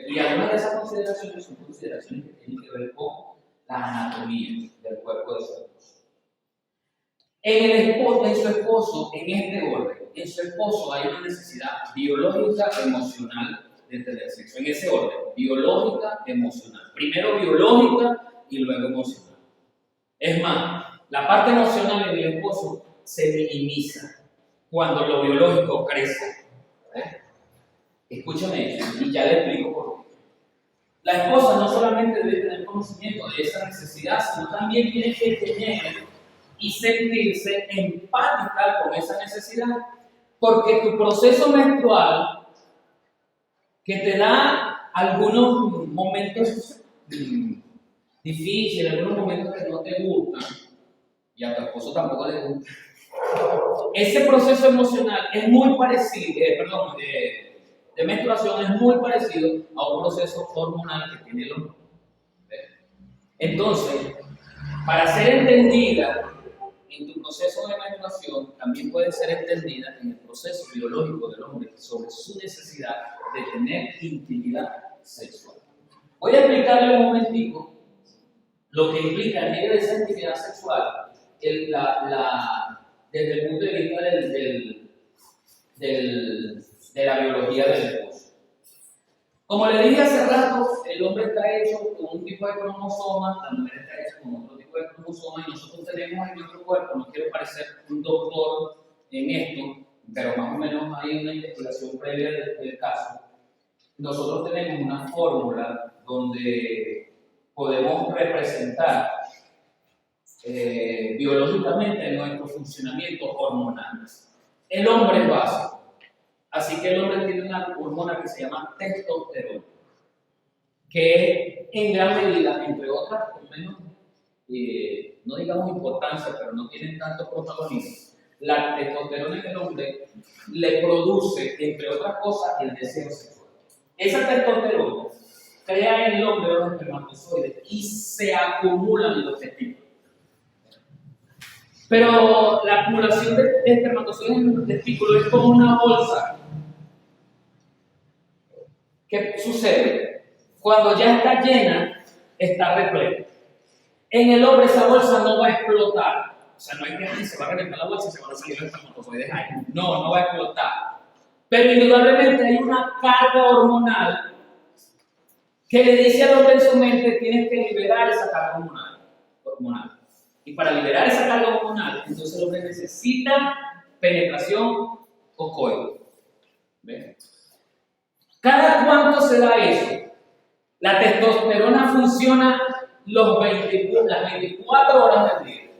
Y algunas de esas consideraciones son consideraciones que tienen que ver con la anatomía del cuerpo de su esposo. En su esposo, en este orden, en su esposo hay una necesidad biológica, emocional de tener sexo. En ese orden, biológica, emocional. Primero biológica y luego emocional. Es más, la parte emocional en el esposo se minimiza cuando lo biológico crece. Escúchame y ya le explico por qué. La esposa no solamente debe tener conocimiento de esa necesidad, sino también tiene que tener y sentirse empática con esa necesidad. Porque tu proceso menstrual, que te da algunos momentos difíciles, algunos momentos que no te gustan, y a tu esposo tampoco le gusta, ese proceso emocional es muy parecido, de menstruación es muy parecido a un proceso hormonal que tiene el hombre. Entonces, para ser entendida en tu proceso de menstruación, también puede ser entendida en el proceso biológico del hombre sobre su necesidad de tener intimidad sexual. Voy a explicarle un momentico lo que implica en medio de esa intimidad sexual desde el punto de vista de la biología del esposo. Como le dije hace rato, el hombre está hecho con un tipo de cromosoma, la mujer está hecha con otro tipo de cromosoma, y nosotros tenemos en nuestro cuerpo, no quiero parecer un doctor en esto, pero más o menos hay una investigación previa del caso. Nosotros tenemos una fórmula donde podemos representar biológicamente nuestro funcionamiento hormonal. El hombre es básico. Así que el hombre tiene una hormona que se llama testosterona, que en gran medida, entre otras, con menos, no digamos importancia, pero no tienen tanto protagonismo, la testosterona en el hombre le produce, entre otras cosas, el deseo sexual. Esa testosterona crea en el hombre los espermatozoides y se acumulan en los testículos. Pero la acumulación de espermatozoides en los testículos es como una bolsa. ¿Qué sucede? Cuando ya está llena, está repleta. En el hombre esa bolsa no va a explotar. O sea, no hay que se va a reventar la bolsa y se van a salir los espermatozoides ahí. No va a explotar. Pero indudablemente hay una carga hormonal que le dice al hombre en su mente: tienes que liberar esa carga hormonal. Y para liberar esa carga hormonal, entonces el hombre necesita penetración o coito. ¿Ven? ¿Cada cuánto se da eso? La testosterona funciona las 24 horas del día,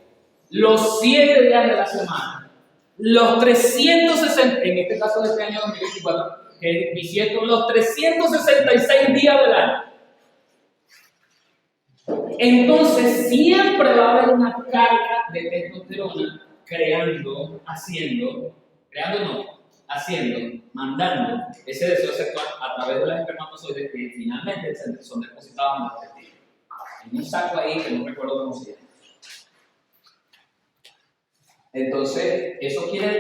los 7 días de la semana, los 360, en este caso de este año 2024, que es bisiesto, los 366 días del año. Entonces siempre va a haber una carga de testosterona mandando ese deseo sexual a través de las espermatozoides que finalmente son depositados en los testículos. Hay un saco ahí que no recuerdo cómo se llama. Entonces,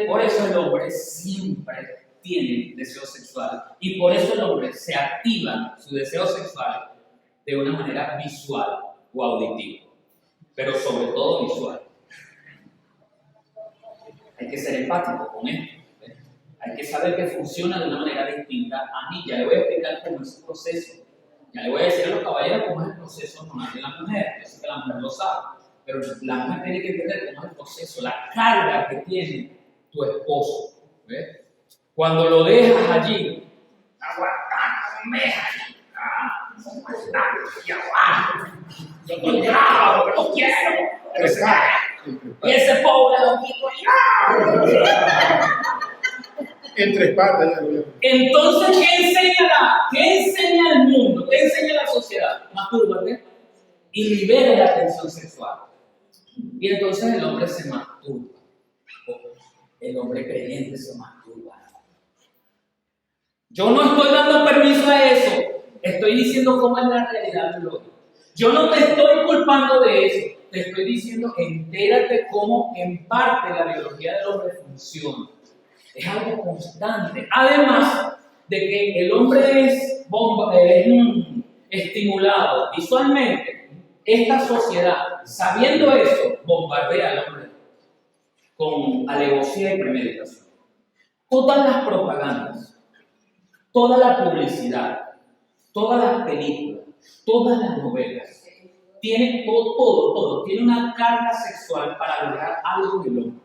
por eso el hombre siempre tiene deseo sexual, y por eso el hombre se activa su deseo sexual de una manera visual o auditiva, pero sobre todo visual. Hay que ser empático con esto. Hay que saber que funciona de una manera distinta a mí. Ya le voy a explicar cómo es el proceso. Ya le voy a decir a los caballeros cómo es el proceso hormonal de la mujer. Yo sé que la mujer lo sabe, pero la mujer tiene que entender cómo es el proceso, la carga que tiene tu esposo. ¿Ves? Cuando lo dejas allí, aguantándome allí, yo estoy bravo, pero lo quiero. Y ese pobre loquito allá. Entre patas. Entonces, ¿qué enseña el mundo? ¿Qué enseña la sociedad? Mastúrbate y libera la tensión sexual. Y entonces el hombre se masturba. El hombre creyente se masturba. Yo no estoy dando permiso a eso. Estoy diciendo cómo es la realidad del hombre. Yo no te estoy culpando de eso. Te estoy diciendo, entérate cómo en parte la biología del hombre funciona. Es algo constante. Además de que el hombre es estimulado visualmente, esta sociedad, sabiendo eso, bombardea al hombre con alevosía y premeditación. Todas las propagandas, toda la publicidad, todas las películas, todas las novelas, tienen todo, tiene una carga sexual para lograr algo del hombre.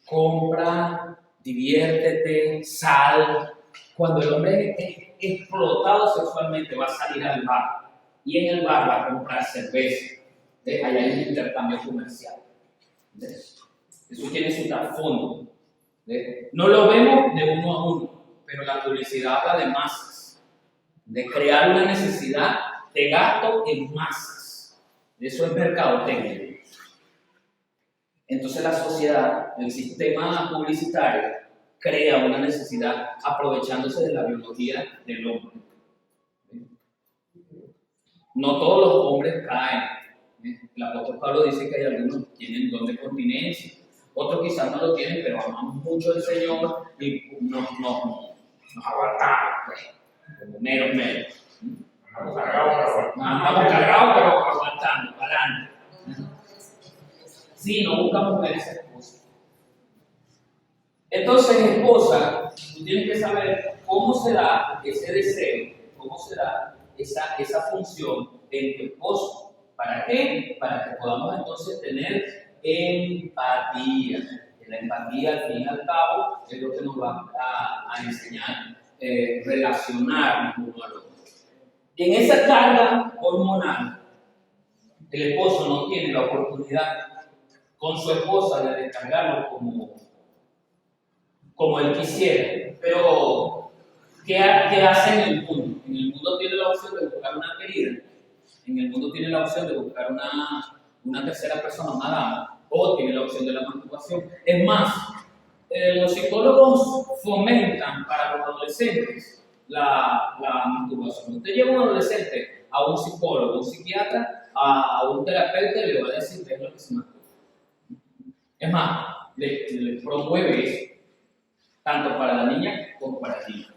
Compra, diviértete, sal. Cuando el hombre es explotado sexualmente, va a salir al bar, y en el bar va a comprar cerveza. Allá hay un intercambio comercial. ¿Ves? Eso tiene su trasfondo. ¿Ves? No lo vemos de uno a uno, pero la publicidad habla de masas, de crear una necesidad de gasto en masas. Eso es mercadotecnia. Entonces la sociedad, el sistema publicitario, crea una necesidad aprovechándose de la biología del hombre. No todos los hombres caen. El apóstol Pablo dice que hay algunos que tienen don de continencia, otros quizás no lo tienen, pero amamos mucho al Señor y nos aguantamos, pues, como meros. Estamos cargados, Andamos cargados, pero aguantando, para adelante. Sí, no buscamos ver esa esposa. Entonces, esposa, tú tienes que saber cómo se da ese deseo, cómo se da esa función en tu esposo. ¿Para qué? Para que podamos entonces tener empatía. Y la empatía, al fin y al cabo, es lo que nos va a enseñar relacionarnos uno al otro. Y en esa carga hormonal, el esposo no tiene la oportunidad con su esposa de descargarlo como él quisiera. Pero, ¿qué hace en el mundo? En el mundo tiene la opción de buscar una querida, en el mundo tiene la opción de buscar una tercera persona, una dama, o tiene la opción de la masturbación. Es más, los psicólogos fomentan para los adolescentes la masturbación. Usted lleva a un adolescente a un psicólogo, a un psiquiatra, a un terapeuta y le va a decir qué es lo que se masturba. Es más, le promueve eso, tanto para la niña como para el niño.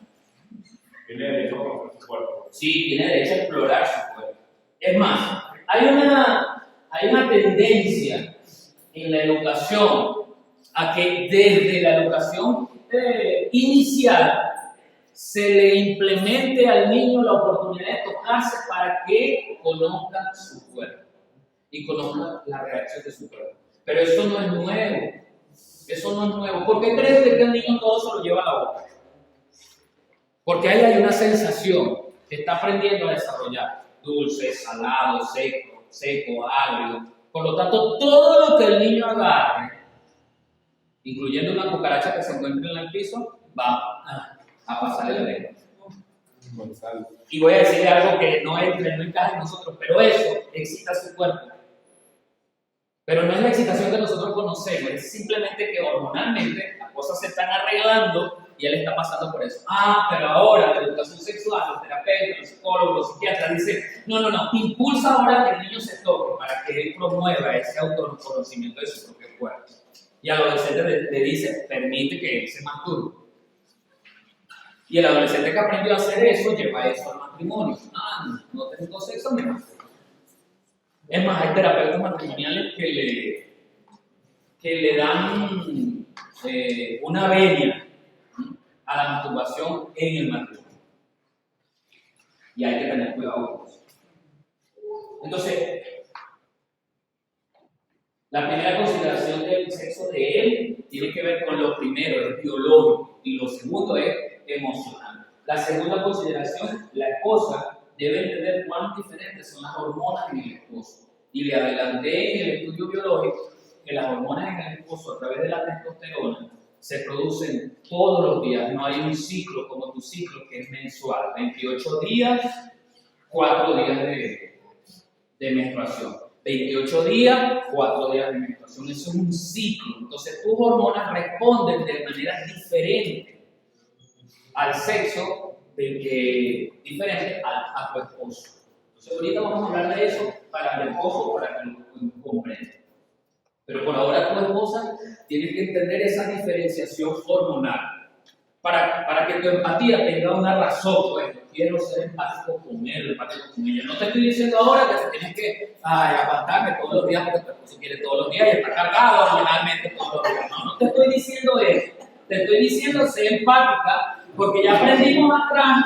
Tiene derecho a conocer su cuerpo. Sí, tiene derecho a explorar su cuerpo. Es más, hay una tendencia en la educación a que desde la educación inicial se le implemente al niño la oportunidad de tocarse para que conozca su cuerpo y conozca la reacción de su cuerpo. Pero eso no es nuevo. Eso no es nuevo. ¿Por qué crees que el niño todo se lo lleva a la boca? Porque ahí hay una sensación que está aprendiendo a desarrollar. Dulce, salado, seco, agrio. Por lo tanto, todo lo que el niño agarre, incluyendo una cucaracha que se encuentre en el piso, va a pasarle la lengua. Y voy a decirle algo que no encaja en nosotros, pero eso excita su cuerpo. Pero no es la excitación que nosotros conocemos, es simplemente que hormonalmente las cosas se están arreglando y él está pasando por eso. Pero ahora la educación sexual, los terapeutas, los psicólogos, los psiquiatras dicen, no, impulsa ahora que el niño se toque para que él promueva ese autoconocimiento de su propio cuerpo. Y al adolescente le dice, permite que él se masturbe. Y el adolescente que aprendió a hacer eso, lleva eso al matrimonio. No tengo sexo, me masturbo. Es más, hay terapeutas matrimoniales que le dan una venia a la masturbación en el matrimonio. Y hay que tener cuidado con eso. Entonces, la primera consideración del sexo de él tiene que ver con lo primero, es biológico, y lo segundo es emocional. La segunda consideración, la esposa debe entender cuán diferentes son las hormonas en el esposo. Y le adelanté en el estudio biológico que las hormonas en el esposo, a través de la testosterona, se producen todos los días. No hay un ciclo como tu ciclo, que es mensual. 28 días, 4 días de menstruación. 28 días, 4 días de menstruación. Eso es un ciclo. Entonces, tus hormonas responden de manera diferente al sexo, diferente a tu esposo. Entonces, ahorita vamos a hablar de eso para el esposo, para que lo comprenda. Pero por ahora tu esposa tiene que entender esa diferenciación hormonal para que tu empatía tenga una razón. Pues, quiero ser empático con él, empático con ella. No te estoy diciendo ahora que te tienes que aguantarme todos los días porque tu esposo quiere todos los días y está cargado hormonalmente todos los días. No te estoy diciendo eso. Te estoy diciendo ser empática porque ya aprendimos atrás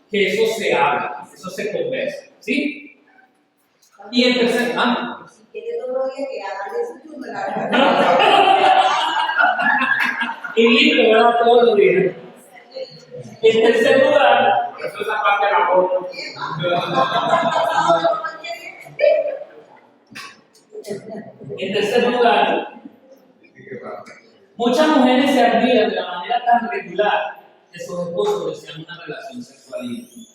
que eso se habla, eso se conversa. ¿Sí? Y en tercer ámbito. Si quiere todos los días que hagan eso, tú me la Y listo, ¿verdad? Todos los días. En tercer lugar, Eso es la parte de la voz. en tercer lugar, Muchas mujeres se admiran de la manera tan regular que sus esposos desean una relación sexual íntima.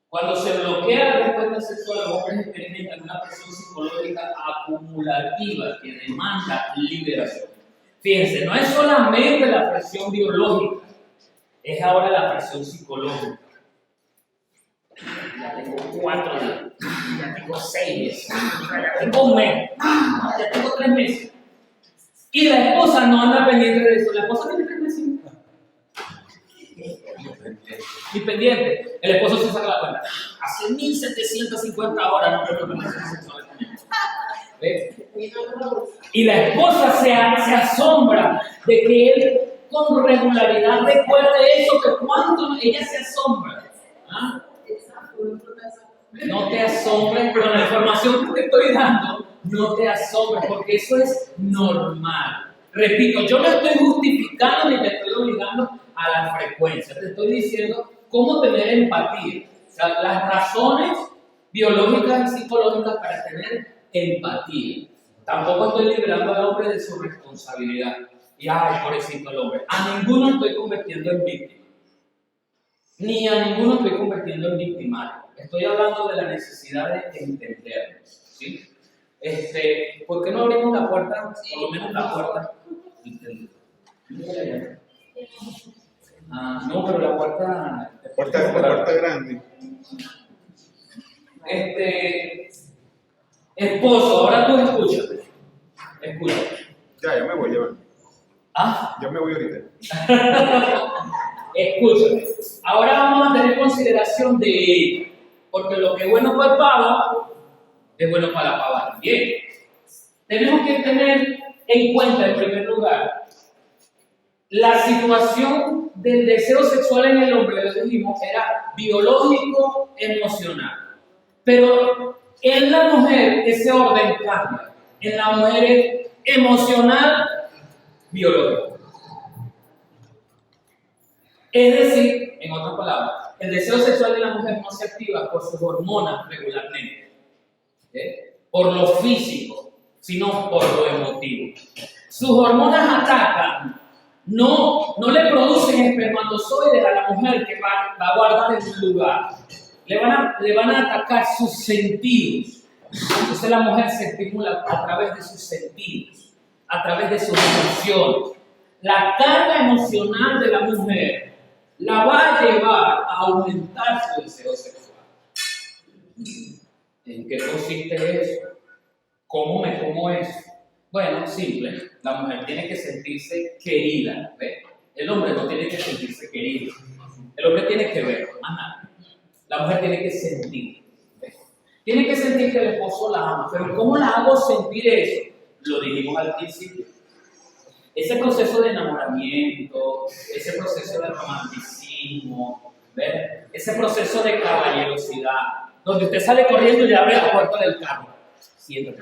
Cuando se bloquea la respuesta sexual, los hombres experimentan una presión psicológica acumulativa que demanda liberación. Fíjense, no es solamente la presión biológica, es ahora la presión psicológica. Ya tengo 4 días, ya tengo 6 meses, ya tengo un mes, ya tengo 3 meses. Y la esposa no anda pendiente de eso. La esposa tiene 3 meses. Y pendiente. El esposo se saca la cuenta. Hace 1750 horas no creo que me sexual. Y la esposa se asombra de que él con regularidad recuerde eso, que cuánto ella se asombra. ¿Ah? No te asombres, pero la información que te estoy dando, no te asombres, porque eso es normal. Repito, yo no estoy justificando ni te estoy obligando a la frecuencia. Te estoy diciendo cómo tener empatía. O sea, las razones biológicas y psicológicas para tener empatía. Tampoco estoy liberando al hombre de su responsabilidad. Y ay, pobrecito el hombre. A ninguno estoy convirtiendo en víctima. Ni a ninguno estoy convirtiendo en victimario. Estoy hablando de la necesidad de entendernos. ¿Sí? ¿Por qué no abrimos la puerta? Por lo menos la puerta. No, pero la puerta. La puerta grande. Esposo, ahora tú escúchame. Escucha. Ya me voy, ya va. ¿Ah? Ya me voy ahorita. Escúchame. Ahora vamos a tener consideración de ella. Porque lo que es bueno para el pavo es bueno para la pava también. Tenemos que tener en cuenta, en primer lugar, la situación del deseo sexual en el hombre, lo dijimos, era biológico, emocional. Pero en la mujer ese orden cambia. En la mujer es emocional, biológico. Es decir, en otras palabras, el deseo sexual de la mujer no se activa por sus hormonas regularmente, por lo físico, sino por lo emotivo. Sus hormonas atacan, no le producen espermatozoides a la mujer que va a guardar en un lugar. Le van a atacar sus sentidos. Entonces la mujer se estimula a través de sus sentidos, a través de sus emociones. La carga emocional de la mujer la va a llevar a aumentar su deseo sexual. ¿En qué consiste eso? ¿Cómo me como eso? Bueno, simple. La mujer tiene que sentirse querida. ¿Ve? El hombre no tiene que sentirse querido. El hombre tiene que ver, más nada. La mujer tiene que sentir. ¿Ve? Tiene que sentir que el esposo la ama. Pero ¿cómo la hago sentir eso? Lo dijimos al principio. Ese proceso de enamoramiento, ese proceso de romanticismo, ¿ves? Ese proceso de caballerosidad, donde usted sale corriendo y le abre la puerta del carro. Siéntate.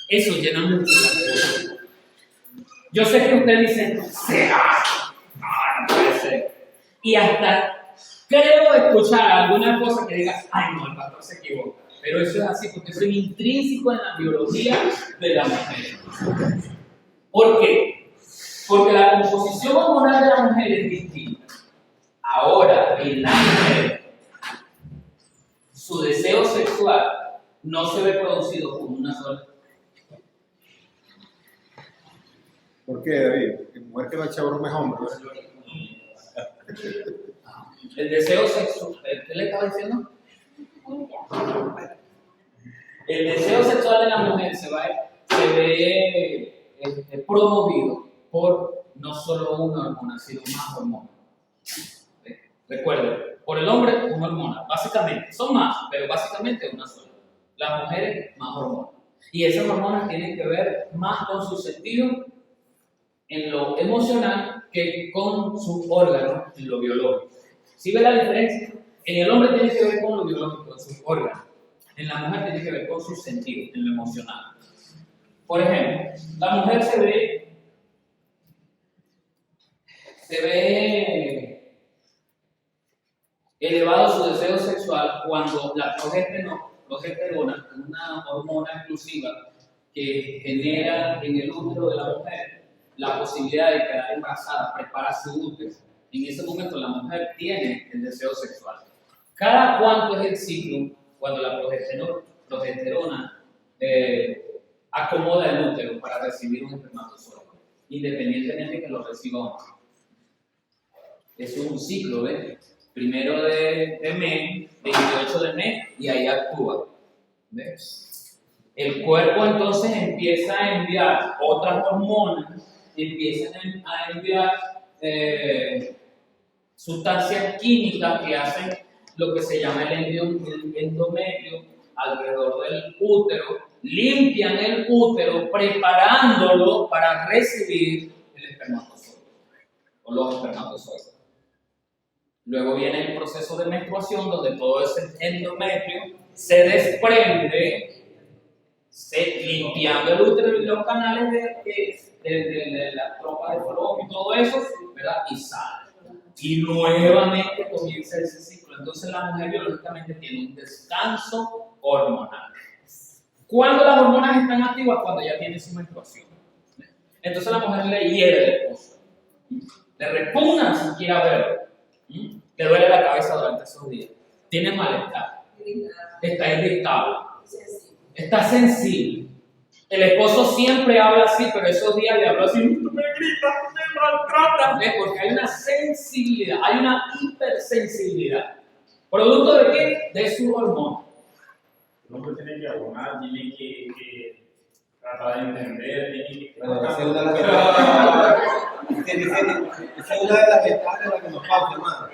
Eso llena mucho la cosa. Yo sé que usted dice, ¿será? No puede ser. Y hasta creo escuchar alguna cosa que diga, ay no, el pastor se equivoca. Pero eso es así porque eso es intrínseco en la biología de la mujer. ¿Por qué? Porque la composición hormonal de la mujer es distinta. Ahora, en la mujer, su deseo sexual no se ve producido como una sola. ¿Por qué, David? Porque mujer que no echa broma es hombre. El deseo sexual, ¿qué le estaba diciendo? El deseo sexual de la mujer se ve promovido por no solo una hormona, sino más hormonas. Recuerden, por el hombre una hormona, básicamente, son más, pero básicamente una sola. Las mujeres más hormonas. Y esas hormonas tienen que ver más con su sentido en lo emocional que con sus órganos en lo biológico. ¿Sí ve la diferencia? En el hombre tiene que ver con lo biológico, con sus órganos. En la mujer tiene que ver con sus sentidos, en lo emocional. Por ejemplo, la mujer se ve elevado su deseo sexual cuando la progesterona, una hormona exclusiva, que genera en el útero de la mujer la posibilidad de quedar embarazada, prepara su útero. En ese momento la mujer tiene el deseo sexual. ¿Cada cuánto es el ciclo cuando la progesterona acomoda el útero para recibir un espermatozoide, independientemente que lo reciba o no? Es un ciclo, ¿ves? Primero de mes, 28 de mes, y ahí actúa. ¿Ves? El cuerpo entonces empieza a enviar otras hormonas, empiezan a enviar sustancias químicas que hacen lo que se llama el endometrio alrededor del útero, limpian el útero preparándolo para recibir el espermatozoide o los espermatozoides. Luego viene el proceso de menstruación donde todo ese endometrio se desprende, limpiando el útero y los canales de la trompa de Falopio y todo eso, ¿verdad? Y sale. Y nuevamente comienza ese ciclo. Entonces la mujer biológicamente tiene un descanso hormonal. ¿Cuándo las hormonas están activas? Cuando ya tiene su menstruación. Entonces la mujer le hiere el esposo. Le repugna siquiera verlo. Le duele la cabeza durante esos días. Tiene malestar. Está irritable. Está sensible. El esposo siempre habla así, pero esos días le habla así, tú me gritas, me maltratas, ¿ves? Porque hay una sensibilidad, hay una hipersensibilidad. ¿Producto de qué? De su hormona. El hombre tiene que abonar, tiene que tratar de entender, tiene que... Bueno, esa es una de las ventajas de la que nos pausa, hermano.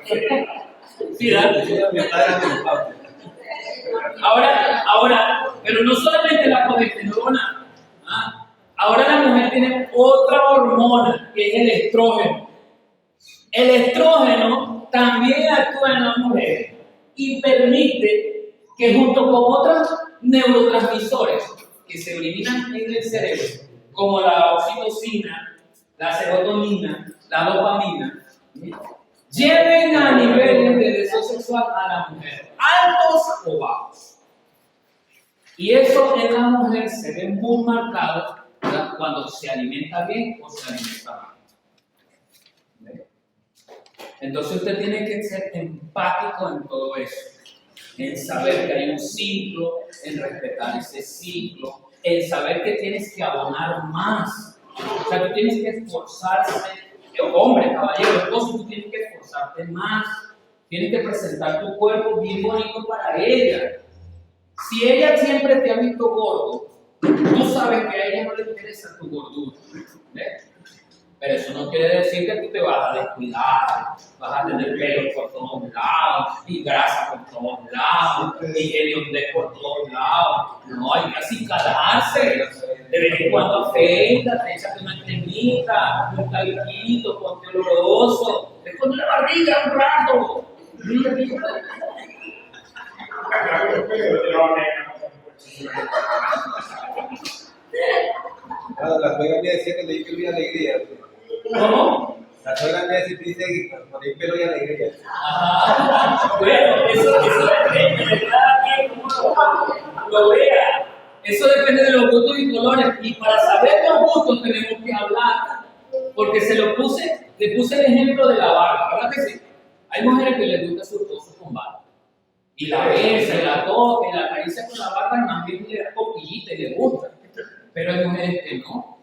Sí, dale. Esa es la ventaja de la que nos pausa. Ahora, pero no solamente la progesterona. Ahora la mujer tiene otra hormona, que es el estrógeno. El estrógeno también actúa en la mujer y permite que junto con otros neurotransmisores que se eliminan en el cerebro, como la oxitocina, la serotonina, la dopamina, lleven a niveles de deseo sexual a la mujer, altos o bajos. Y eso en la mujer se ve muy marcado, ¿verdad? Cuando se alimenta bien o se alimenta mal. ¿Ve? Entonces usted tiene que ser empático en todo eso, en saber que hay un ciclo, en respetar ese ciclo, en saber que tienes que abonar más. O sea, tú tienes que esforzarse, hombre, caballero, esposo, tú tienes que esforzarte más, tienes que presentar tu cuerpo bien bonito para ella. Si ella siempre te ha visto gordo, tú sabes que a ella no le interesa tu gordura. ¿Ves? Pero eso no quiere decir que tú te vas a descuidar, vas a tener pelo por todos lados, y grasa por todos lados, y heliondez por todos lados. No, hay que acicalarse. De vez en cuando afeítate, échate una cremita, un talquito, ponte oloroso, esconde la barriga un rato. Claro, la suegra me decía que le di pelo y alegría. ¿Cómo? La suegra me decía que dice que poner pelo y alegría. Bueno, eso depende de cada quien cómo lo vea. Eso depende de los gustos y colores. Y para saber los gustos tenemos que hablar. Porque le puse el ejemplo de la barba, ¿verdad que sí? Hay mujeres que les gusta su esposo con barba. Y la besa, y la toca, y la acaricia con la barba, y más bien le da copillita y le gusta. Pero hay mujeres que no.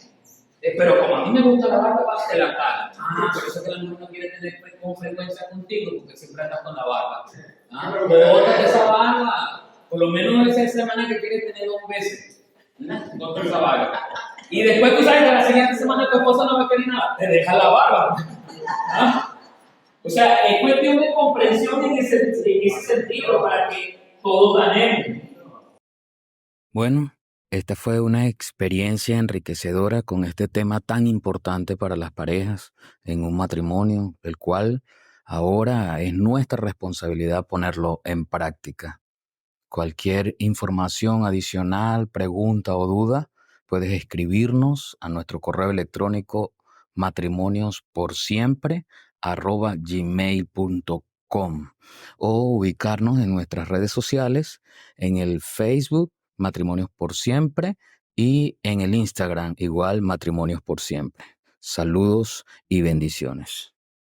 Pero como a mí me gusta la barba, te la cara. Por eso es que la mujer no quiere tener con frecuencia contigo, porque siempre andas con la barba. Bótate esa barba. Por lo menos esa semana que quieres tener 2 veces. Bótate esa barba. Y después tú sabes que la siguiente semana tu esposa no va a querer nada. Te deja la barba. O sea, es cuestión de comprensión en ese sentido para que todos ganemos. Bueno, esta fue una experiencia enriquecedora con este tema tan importante para las parejas en un matrimonio, el cual ahora es nuestra responsabilidad ponerlo en práctica. Cualquier información adicional, pregunta o duda, puedes escribirnos a nuestro correo electrónico matrimoniosporsiempre@gmail.com o ubicarnos en nuestras redes sociales en el Facebook Matrimonios por Siempre Y en el Instagram igual Matrimonios por Siempre. Saludos y bendiciones.